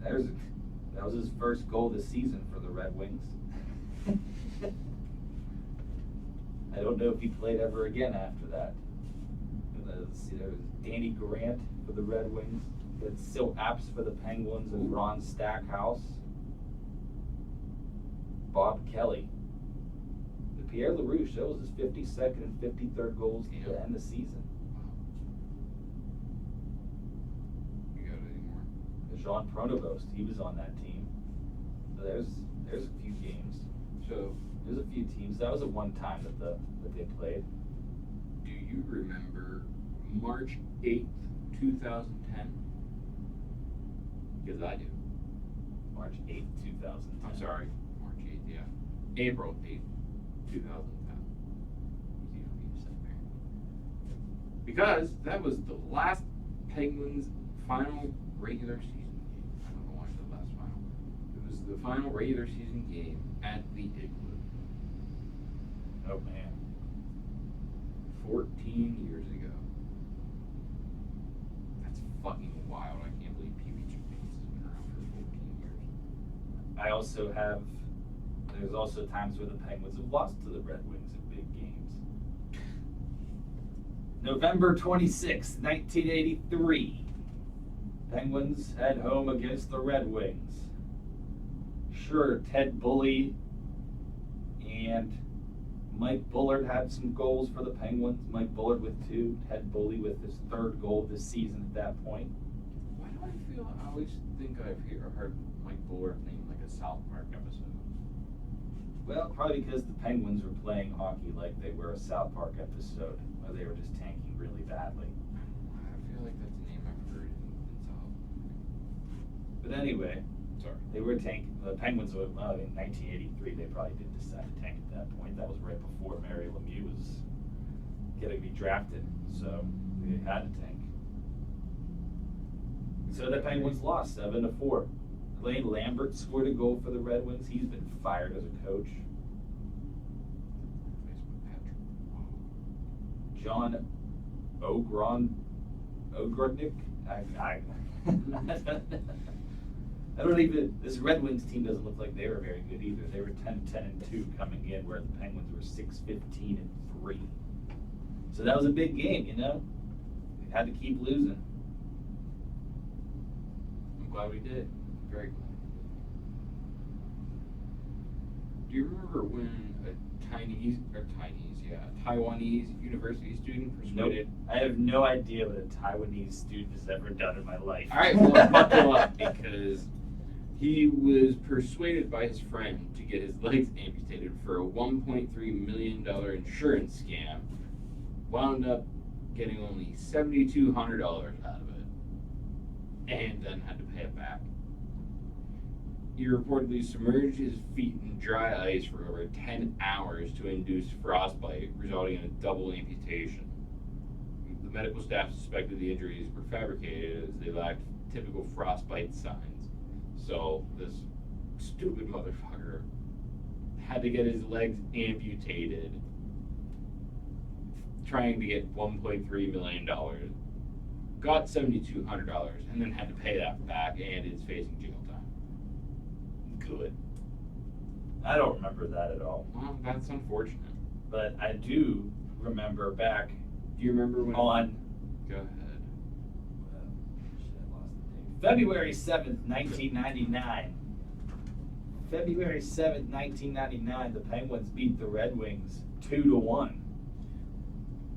Speaker 1: That was his first goal this season for the Red Wings. I don't know if he played ever again after that. Let's see, there was Danny Grant for the Red Wings. Then Sil Apps for the Penguins and Ron Stackhouse. Bob Kelly. The Pierre LaRouche, that was his 52nd and 53rd goals to end the season.
Speaker 2: You got it anymore?
Speaker 1: Jean Pronovost, he was on that team. So there's a few games.
Speaker 2: So
Speaker 1: there's a few teams. That was at one time that they played.
Speaker 2: do you remember March 8th, 2010? Because I do.
Speaker 1: March 8th, 2010.
Speaker 2: I'm sorry, March 8th, yeah. April 8th, 2010. Easy for me to say there. Because that was the last Penguins final regular season game. I don't know why I said last final. It was the final regular season game at the Igloo.
Speaker 1: Oh man.
Speaker 2: 14 years ago. That's fucking wild. I can't believe PBG Paints has been around for 14 years.
Speaker 1: There's also times where the Penguins have lost to the Red Wings in big games. November 26, 1983. Penguins head home against the Red Wings. Sure, Ted Bully and Mike Bullard had some goals for the Penguins. Mike Bullard with 2, Ted Bully with his 3rd goal of the season at that point.
Speaker 2: Why do I always think I've heard Mike Bullard named like a South Park episode?
Speaker 1: Well, probably because the Penguins were playing hockey like they were a South Park episode, where they were just tanking really badly.
Speaker 2: I feel like that's a name I've heard in South.
Speaker 1: But anyway,
Speaker 2: Sorry.
Speaker 1: they were tanking. The Penguins were, in 1983, they probably did decide to tank at that point. That was right before Mary Lemieux was getting to be drafted, so they had to tank. So the Penguins lost 7-4. Lane Lambert scored a goal for the Red Wings. He's been fired as a coach. John Ogrodnik. I don't even. This Red Wings team doesn't look like they were very good either. They were 10-10-2 coming in, where the Penguins were 6-15-3. So that was a big game, you know. They had to keep losing.
Speaker 2: I'm glad we did. Very glad. Do you remember when a Taiwanese university student persuaded?
Speaker 1: Nope. I have no idea what a Taiwanese student has ever done in my life.
Speaker 2: All right, well, buckle up, because he was persuaded by his friend to get his legs amputated for a $1.3 million insurance scam. Wound up getting only $7,200 out of it, and then had to pay it back. He reportedly submerged his feet in dry ice for over 10 hours to induce frostbite, resulting in a double amputation. The medical staff suspected the injuries were fabricated as they lacked typical frostbite signs. So this stupid motherfucker had to get his legs amputated, trying to get $1.3 million. got $7,200 and then had to pay that back and is facing jail time.
Speaker 1: Good. I don't remember that at all.
Speaker 2: Well, that's unfortunate.
Speaker 1: But I do remember back
Speaker 2: Do you remember when?
Speaker 1: on
Speaker 2: Go ahead.
Speaker 1: February 7th, 1999. February 7th, 1999, the Penguins beat the Red Wings 2-1.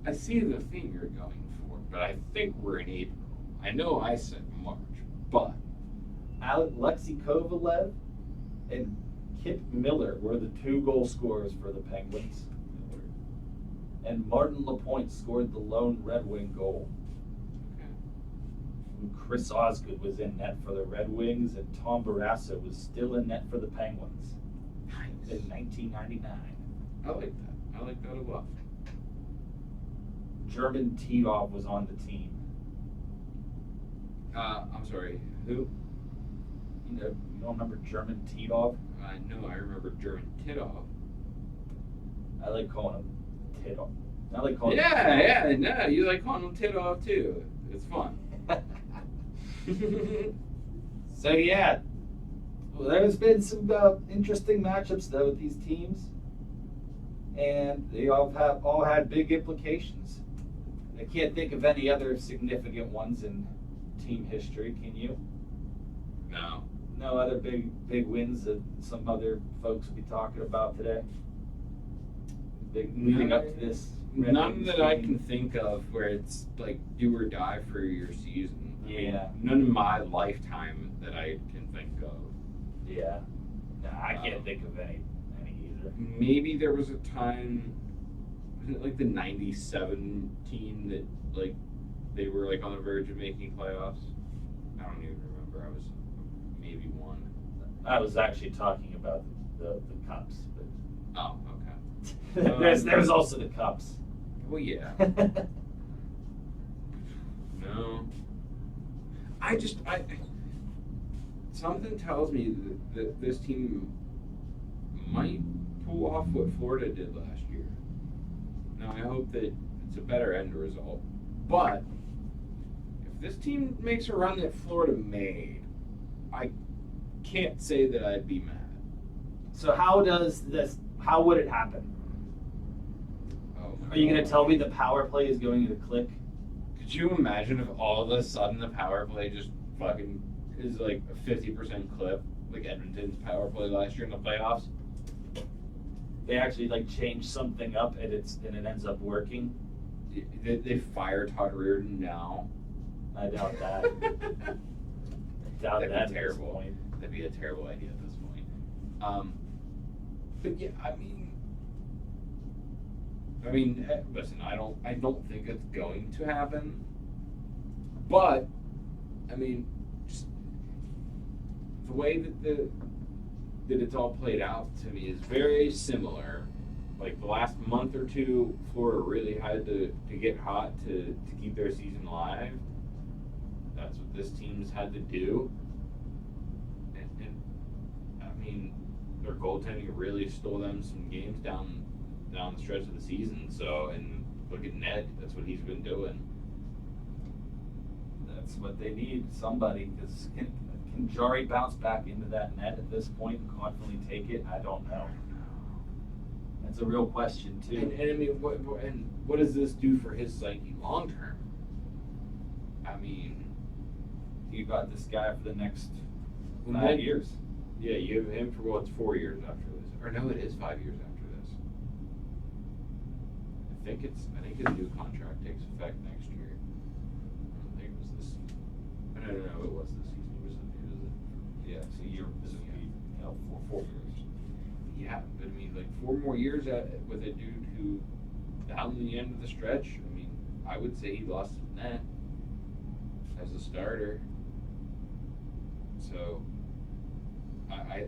Speaker 2: I see the theme you're going for, but I think we're in April. I know I said March, but
Speaker 1: Alexei Kovalev and Kip Miller were the 2 goal scorers for the Penguins. And Martin Lapointe scored the lone Red Wing goal. Chris Osgood was in net for the Red Wings, and Tom Barrasso was still in net for the Penguins.
Speaker 2: Nice.
Speaker 1: In 1999.
Speaker 2: I like that. I like that a lot.
Speaker 1: German Titov was on the team.
Speaker 2: I'm sorry. Who?
Speaker 1: You don't remember German Titov?
Speaker 2: No, I remember German Titov.
Speaker 1: I like calling him Titov. I like calling
Speaker 2: him. No, you like calling him Titov too. It's fun.
Speaker 1: So yeah, well, there's been some interesting matchups though with these teams, and they all had big implications. I can't think of any other significant ones in team history. Can you?
Speaker 2: No.
Speaker 1: No other big wins that some other folks will be talking about today. Leading up to this.
Speaker 2: None that I can think of where it's like do or die for your season.
Speaker 1: Yeah.
Speaker 2: None in my lifetime that I can think of.
Speaker 1: Yeah. No, I can't think of any either.
Speaker 2: Maybe there was a time, wasn't it like the '97 team that like they were like on the verge of making playoffs? I don't even remember. I was maybe one.
Speaker 1: I was actually talking about the Cups, but
Speaker 2: oh, okay.
Speaker 1: there's also the Cups.
Speaker 2: Well, yeah. No. I something tells me that this team might pull off what Florida did last year. Now, I hope that it's a better end result. But if this team makes a run that Florida made, I can't say that I'd be mad.
Speaker 1: So how would it happen? Are you going to tell me the power play is going to click?
Speaker 2: Could you imagine if all of a sudden the power play just fucking is like a 50% clip, like Edmonton's power play last year in the playoffs?
Speaker 1: They actually like change something up and it ends up working.
Speaker 2: They fire Todd Reardon now.
Speaker 1: I doubt that. I doubt
Speaker 2: That'd
Speaker 1: that
Speaker 2: be terrible. That'd be a terrible idea at this point. But yeah, I mean, listen, I don't think it's going to happen. But I mean, just the way that it's all played out to me is very similar. Like the last month or two, Florida really had to get hot to keep their season alive. That's what this team's had to do. And I mean, their goaltending really stole them some games down the stretch of the season. So, and look at Ned, that's what he's been doing.
Speaker 1: That's what they need, somebody. Because can Jari bounce back into that net at this point and confidently take it? I don't know. That's a real question too.
Speaker 2: And I mean, what does this do for his psyche long term? I mean,
Speaker 1: you got this guy for the next 5
Speaker 2: Ned,
Speaker 1: years.
Speaker 2: Yeah, you have him for it's 4 years after this, or no, it is 5 years after this. I think his new contract takes effect next year. I don't think it was this season. No, it was this season.
Speaker 1: So this would be 4 years.
Speaker 2: Yeah, but I mean, like 4 more years with a dude who, down the end of the stretch, I mean, I would say he lost his net as a starter. So, I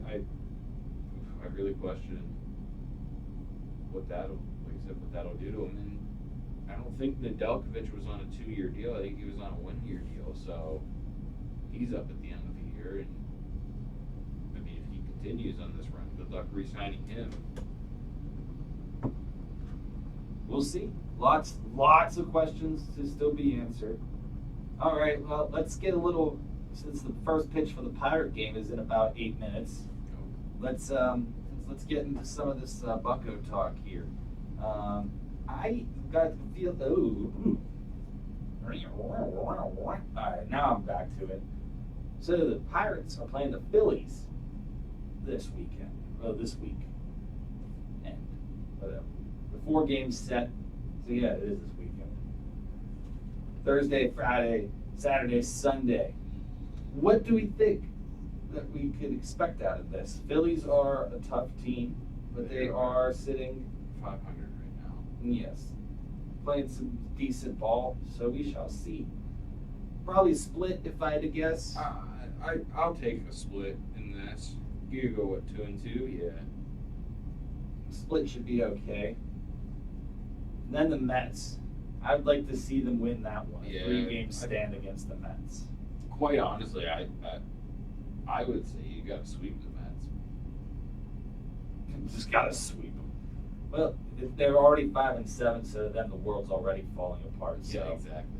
Speaker 2: really question what that'll do to him. And I don't think Nedeljkovic was on a 2-year deal. I think he was on a 1-year deal. So he's up at the end of the year. And I mean, if he continues on this run, good luck re-signing him.
Speaker 1: We'll see. Lots of questions to still be answered. All right, well, let's get a little, since the first pitch for the Pirate game is in about 8 minutes. Let's get into some of this Bucko talk here. I got the feel. All right, now I'm back to it. So the Pirates are playing the Phillies this weekend. Well, this week. And whatever. The 4 games set. So yeah, it is this weekend. Thursday, Friday, Saturday, Sunday. What do we think that we could expect out of this? Phillies are a tough team, but they are sitting
Speaker 2: 500 right now.
Speaker 1: yes, playing some decent ball, so we shall see. Probably split if I had to guess.
Speaker 2: I'll take a split in this. You could go what, 2-2? Yeah.
Speaker 1: Split should be okay. And then the Mets. I'd like to see them win that one.
Speaker 2: Yeah,
Speaker 1: 3-game stand against the Mets.
Speaker 2: Quite honestly, I would say you got to sweep the Mets.
Speaker 1: Just gotta sweep them. Well, they're already 5-7, so then the world's already falling apart. So.
Speaker 2: Yeah, exactly.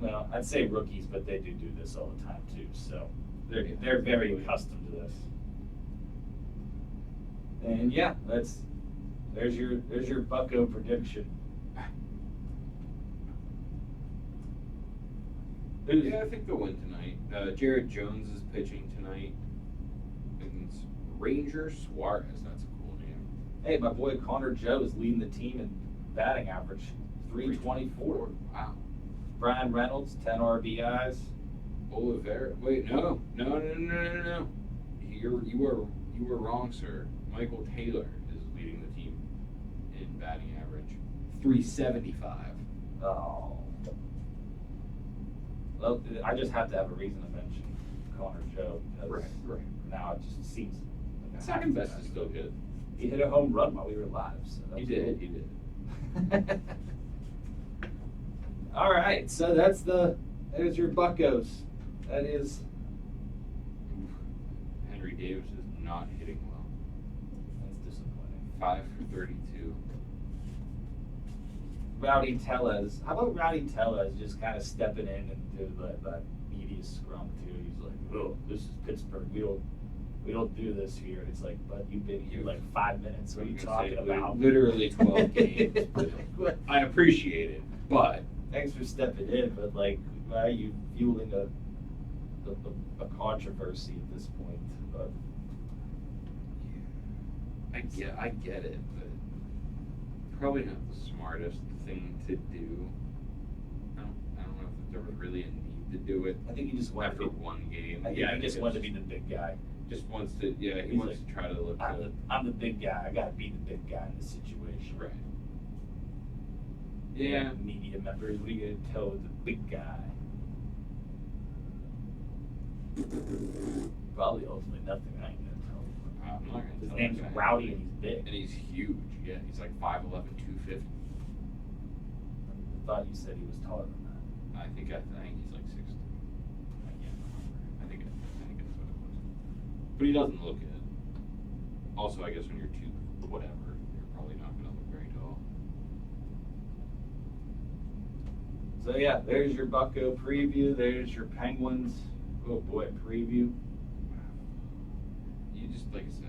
Speaker 1: Well, I'd say rookies, but they do this all the time too. So they're very accustomed to this. And yeah, there's your Bucko prediction.
Speaker 2: Yeah, I think they'll win tonight. Jared Jones is pitching tonight against Ranger Suarez. That's a cool name.
Speaker 1: Hey, my boy Connor Joe is leading the team in batting average, 324.
Speaker 2: Wow.
Speaker 1: Brian Reynolds, 10 RBIs.
Speaker 2: Oliveira. Wait, no. You were wrong, sir. Michael Taylor is leading the team in batting average, 375.
Speaker 1: Oh. Well, I just have to have a reason to mention Connor Joe because
Speaker 2: Right.
Speaker 1: now it just seems like
Speaker 2: Second best is still good.
Speaker 1: He hit a home run while we were live. So that
Speaker 2: He
Speaker 1: was
Speaker 2: did.
Speaker 1: cool. All right, so there's your Buccos. That is
Speaker 2: Henry Davis is not hitting well.
Speaker 1: that's disappointing.
Speaker 2: 5 for 32.
Speaker 1: Rowdy Tellez. How about Rowdy Tellez just kind of stepping in and do that media scrum too? He's like, "Oh, this is Pittsburgh. We don't do this here." And it's like, "But you've been here like 5 minutes. What are you talking about?"
Speaker 2: Literally 12 games. But I appreciate it, but
Speaker 1: Thanks for stepping in, but like, why are you fueling a controversy at this point? But
Speaker 2: I get it, but probably not the smartest thing to do. I don't know if there was really a need to do it.
Speaker 1: I think he just wanted
Speaker 2: after
Speaker 1: to,
Speaker 2: one game.
Speaker 1: I think he just wanted to be the big guy.
Speaker 2: Just wants to. Yeah, he
Speaker 1: He's
Speaker 2: wants
Speaker 1: like,
Speaker 2: to try to look.
Speaker 1: I'm the big guy. I gotta be the big guy in this situation.
Speaker 2: Right. Yeah.
Speaker 1: Media members, what are you gonna tell the big guy? Probably ultimately nothing. I ain't gonna tell him.
Speaker 2: I'm not gonna
Speaker 1: His
Speaker 2: tell
Speaker 1: name's
Speaker 2: that guy.
Speaker 1: Rowdy and he's big.
Speaker 2: And he's huge. Yeah, he's like 5'11", 250.
Speaker 1: I thought you said he was taller than that.
Speaker 2: I think he's like 6'3". I can't remember. I think that's what it was. But he doesn't look it. Also, I guess when you're whatever, you're probably not gonna look very tall.
Speaker 1: So yeah, there's your Bucko preview. There's your Penguins. Oh boy, preview.
Speaker 2: You just like I said,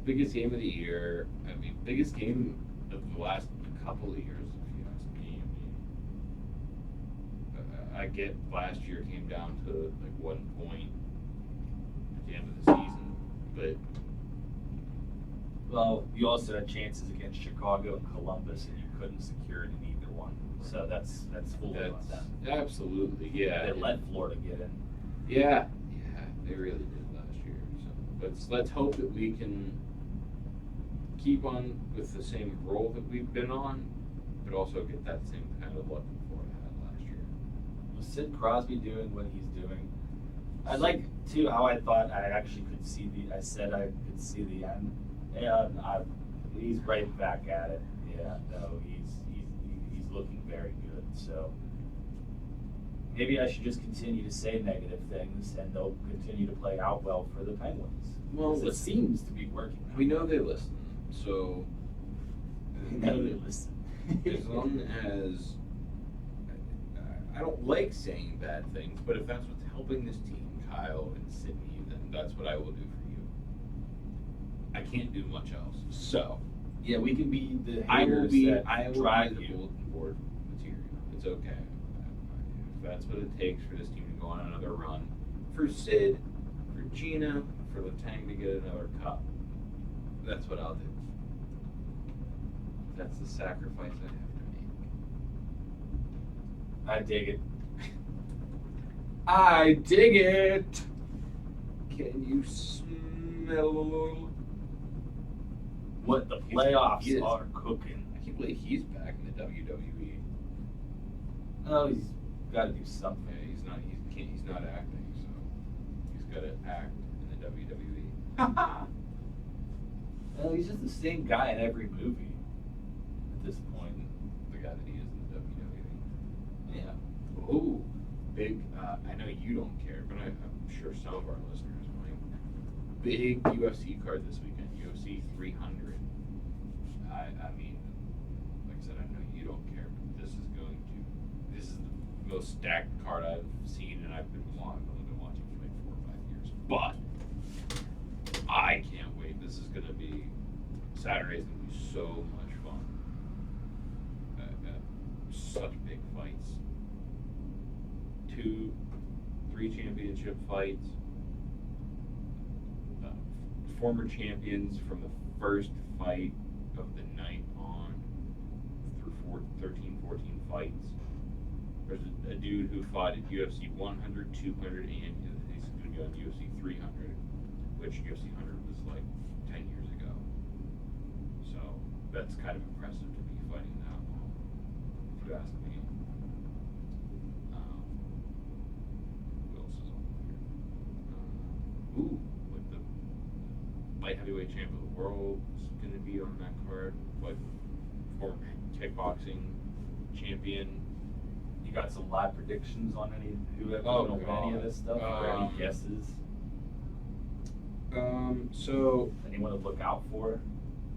Speaker 2: biggest game of the year. I mean, biggest game of the last couple of years, if you ask me. I mean, I get last year came down to like 1 point at the end of the season, but
Speaker 1: Well, you also had chances against Chicago and Columbus, and you couldn't secure it in either one. So that's foolish on them.
Speaker 2: absolutely, yeah.
Speaker 1: They let Florida get in.
Speaker 2: Yeah, they really did last year. So let's hope that we can keep on with the same role that we've been on, but also get that same kind of luck that Florida had last year.
Speaker 1: Was Sid Crosby doing what he's doing? I like too how I thought I actually could see I said I could see the end. Yeah, he's right back at it. Yeah, no, he's looking very good. So maybe I should just continue to say negative things, and they'll continue to play out well for the Penguins.
Speaker 2: Well,
Speaker 1: 'Cause it seems to be working.
Speaker 2: We know they listen, so
Speaker 1: We know they listen.
Speaker 2: as long as don't like saying bad things, but if that's what's helping this team, Kyle and Sydney, then that's what I will do for you. I can't do much else. So
Speaker 1: Yeah, we can be the
Speaker 2: I will
Speaker 1: haters
Speaker 2: be
Speaker 1: that drive
Speaker 2: the
Speaker 1: you.
Speaker 2: bulletin board material. It's okay. If that's what it takes for this team to go on another run, for Sid, for Gina, for Letang to get another cup, that's what I'll do. That's the sacrifice I have to make.
Speaker 1: I dig it. I dig it.
Speaker 2: Can you smell?
Speaker 1: What the playoffs
Speaker 2: He is.
Speaker 1: are cooking.
Speaker 2: I can't believe he's back in the WWE.
Speaker 1: Oh, he's got to do something.
Speaker 2: Yeah, he's not acting, so he's got to act in the WWE.
Speaker 1: Well, he's just the same guy in every movie at this point.
Speaker 2: The guy that he is in the WWE.
Speaker 1: Yeah.
Speaker 2: Ooh, big. I know you don't care, but I'm sure some of our listeners might. Big UFC card this weekend, UFC 300. I mean, like I said, I know you don't care, but this is the most stacked card I've seen, and I've only been watching for like 4 or 5 years. But I can't wait. This is gonna be Saturday's gonna be so much fun. Such big fights. 3 championship fights. Former champions from the first fight of the night on through 13, 14 fights. There's a dude who fought at UFC 100, 200, and he's going to be on UFC 300, which UFC 100 was like 10 years ago. So that's kind of impressive to be fighting that long, if you ask me. Who else is on here? Like the light heavyweight champ of the world is going to be on that card. Like former kickboxing champion.
Speaker 1: You got some live predictions on any any of this stuff or any guesses?
Speaker 2: So
Speaker 1: Anyone to look out for?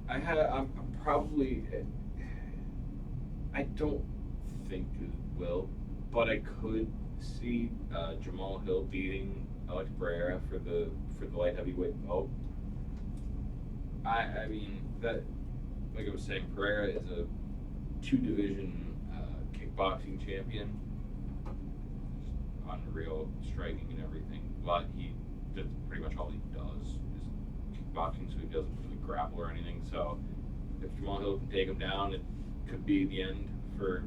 Speaker 2: I'm probably. I don't think it will, but I could see Jamal Hill beating Alex Pereira for the light heavyweight belt. I mean that, like I was saying, Pereira is a 2-division kickboxing champion. Unreal striking and everything, but that's pretty much all he does is kickboxing, so he doesn't really grapple or anything. So if Jamal Hill can take him down, it could be the end for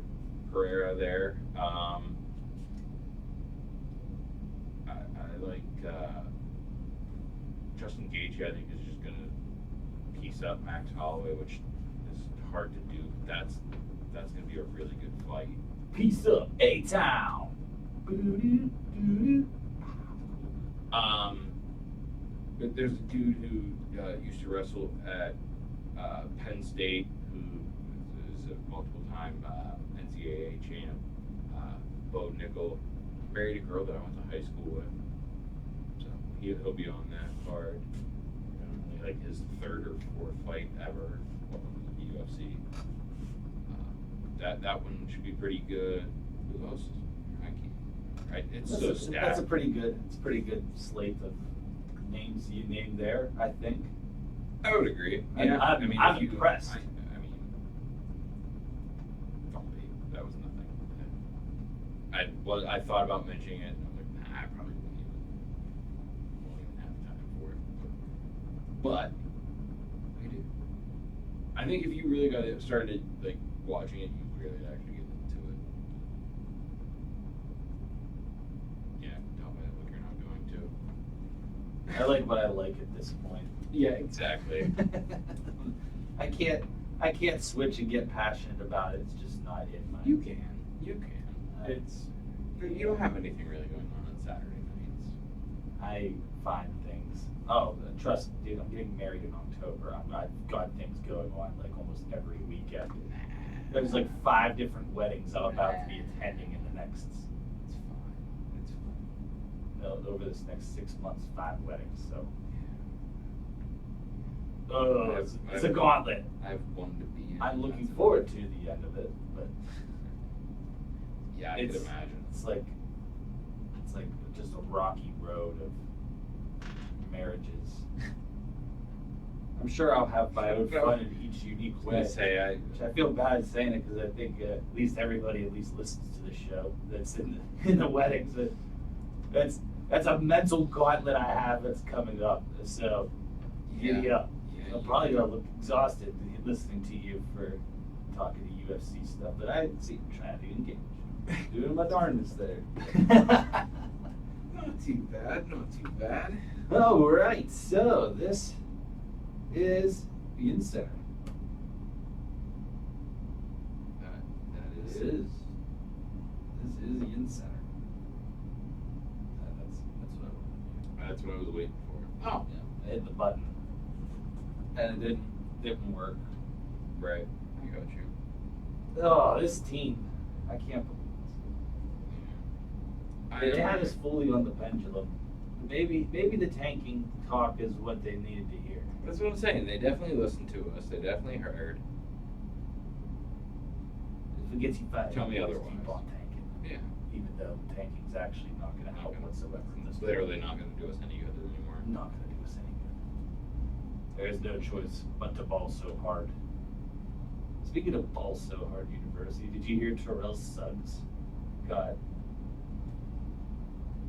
Speaker 2: Pereira there. I like Justin Gaethje. I think is just gonna piece up Max Holloway, which is hard to do. That's gonna be a really good fight.
Speaker 1: Peace up, A-Town.
Speaker 2: But there's a dude who used to wrestle at Penn State, who is a multiple-time NCAA champ. Bo Nickel married a girl that I went to high school with, so he'll be on that card. Only like his 3rd or 4th fight ever in the UFC. That one should be pretty good. Who else? I can't. Right, it's so stacked.
Speaker 1: That's a pretty good slate of names you named there, I think.
Speaker 2: I would agree.
Speaker 1: Yeah, I'm
Speaker 2: if you-
Speaker 1: impressed.
Speaker 2: I mean, don't be. That was nothing. I thought about mentioning it, and I was like, nah, I probably won't even have time for it. But I do. I think if you really started like watching it, you really actually get into it. Yeah, tell me what you're not going to.
Speaker 1: I like what I like at this point.
Speaker 2: Yeah, exactly.
Speaker 1: I can't switch and get passionate about it. It's just not in my.
Speaker 2: You can. You don't have anything really going on Saturday nights.
Speaker 1: I find things. Oh, trust, dude, I'm getting married in October. I've got things going on like almost every weekend. There's like 5 different weddings I'm about to be attending in the next.
Speaker 2: It's fine.
Speaker 1: Over this next 6 months, 5 weddings. So. It's a gauntlet.
Speaker 2: I have one to be in.
Speaker 1: I'm looking forward to the end of it, but
Speaker 2: Yeah, I could imagine.
Speaker 1: It's like just a rocky road of marriages. I'm sure I'll have my own fun in each unique way. I feel bad saying it because I think at least everybody at least listens to the show that's in the weddings. That's a mental gauntlet I have that's coming up. So giddy up.
Speaker 2: Yeah,
Speaker 1: I'm probably gonna look exhausted listening to you for talking to UFC stuff, but I see you trying to engage. Doing my darndest there.
Speaker 2: Not too bad, not too bad.
Speaker 1: All right, so this is YinzCenter.
Speaker 2: That
Speaker 1: This
Speaker 2: is.
Speaker 1: is YinzCenter. That's what I wanted
Speaker 2: That's what I was waiting for.
Speaker 1: to do. I hit the button, and it didn't work.
Speaker 2: Right. I got you.
Speaker 1: Oh, this team! I can't believe this. They had us fully on the pendulum. Maybe the tanking talk is what they needed to hear.
Speaker 2: That's what I'm saying. They definitely listened to us. They definitely heard.
Speaker 1: If it gets you fired,
Speaker 2: Tell me
Speaker 1: just
Speaker 2: otherwise.
Speaker 1: keep on tanking.
Speaker 2: Yeah.
Speaker 1: Even though tanking's actually not going to help whatsoever.
Speaker 2: It's literally not going to do us any good anymore.
Speaker 1: Not going to do us any good. There is no choice but to ball so hard. Speaking of ball so hard university, did you hear Terrell Suggs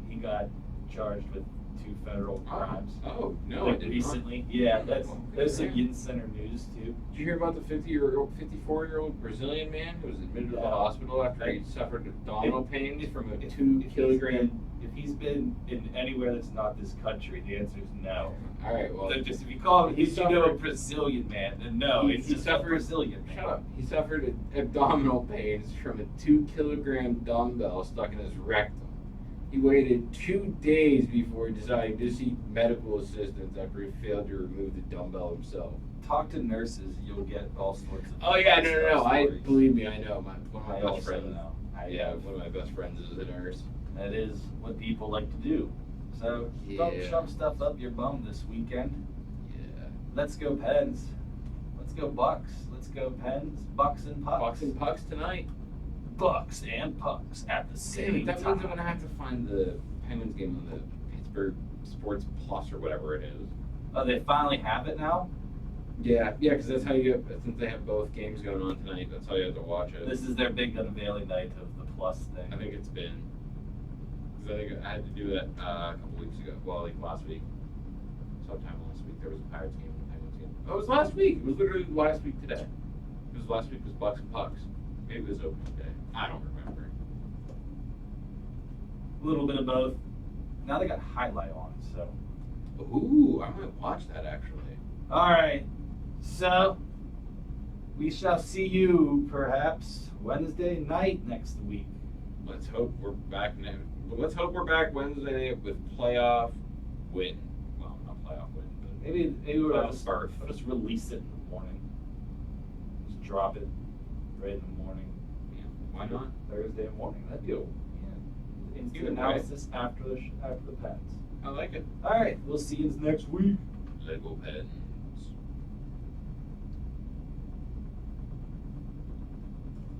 Speaker 1: he got charged with 2 federal crimes?
Speaker 2: Oh, no,
Speaker 1: like
Speaker 2: I did
Speaker 1: recently.
Speaker 2: not.
Speaker 1: Yeah, there's some YinzCenter news too.
Speaker 2: Did you hear about the 54-year-old Brazilian man who was admitted to the hospital after he suffered abdominal pains from a 2-kilogram?
Speaker 1: If he's been in anywhere that's not this country, the answer is no.
Speaker 2: All right, well,
Speaker 1: So just if you call him,
Speaker 2: he
Speaker 1: you know a
Speaker 2: suffered-
Speaker 1: Brazilian man, then no,
Speaker 2: He
Speaker 1: it's just a
Speaker 2: suffered-
Speaker 1: Brazilian man.
Speaker 2: shut up. He suffered abdominal pains from a 2-kilogram dumbbell stuck in his rectum. He waited 2 days before deciding to seek medical assistance after he failed to remove the dumbbell himself.
Speaker 1: Talk to nurses, you'll get all sorts of.
Speaker 2: Oh yeah, no.
Speaker 1: stories.
Speaker 2: Believe me, I know. One of my
Speaker 1: I
Speaker 2: best
Speaker 1: also
Speaker 2: friends.
Speaker 1: know.
Speaker 2: One of my best friends is a nurse.
Speaker 1: That is what people like to do. So don't
Speaker 2: Yeah.
Speaker 1: shove stuff up your bum this weekend.
Speaker 2: Yeah.
Speaker 1: Let's go Pens. Let's go Bucks. Let's go Pens. Bucks and Pucks.
Speaker 2: Bucks and pucks tonight.
Speaker 1: Bucks and Pucks at the same
Speaker 2: That
Speaker 1: time.
Speaker 2: means I'm gonna have to find the Penguins game on the Pittsburgh Sports Plus or whatever it is.
Speaker 1: Oh, they finally have it now?
Speaker 2: Yeah, because that's how you get. Since they have both games going on tonight, that's how you have to watch it.
Speaker 1: This is their big unveiling night of the Plus thing.
Speaker 2: I think it's been. Because I think I had to do that a couple weeks ago. Well, like last week. Sometime last week there was a Pirates game and a Penguins game. Oh, it was last week. It was literally last week today. Because last week was Bucks and Pucks. Maybe it was opening day. I don't remember.
Speaker 1: A little bit of both. Now they got highlight on, so.
Speaker 2: Ooh, I might watch that actually.
Speaker 1: All right. So, we shall see you perhaps Wednesday night next week.
Speaker 2: Let's hope we're back now. Let's hope we're back Wednesday with playoff win. Well, not playoff win, but
Speaker 1: Maybe we'll
Speaker 2: Playoff
Speaker 1: just,
Speaker 2: berth.
Speaker 1: we'll just release it in the morning. Just drop it right in the morning.
Speaker 2: yeah, why not?
Speaker 1: Thursday morning. That'd be instant
Speaker 2: Either way.
Speaker 1: analysis after the Pens.
Speaker 2: I like it.
Speaker 1: All right. We'll see you next week.
Speaker 2: Lego Pens.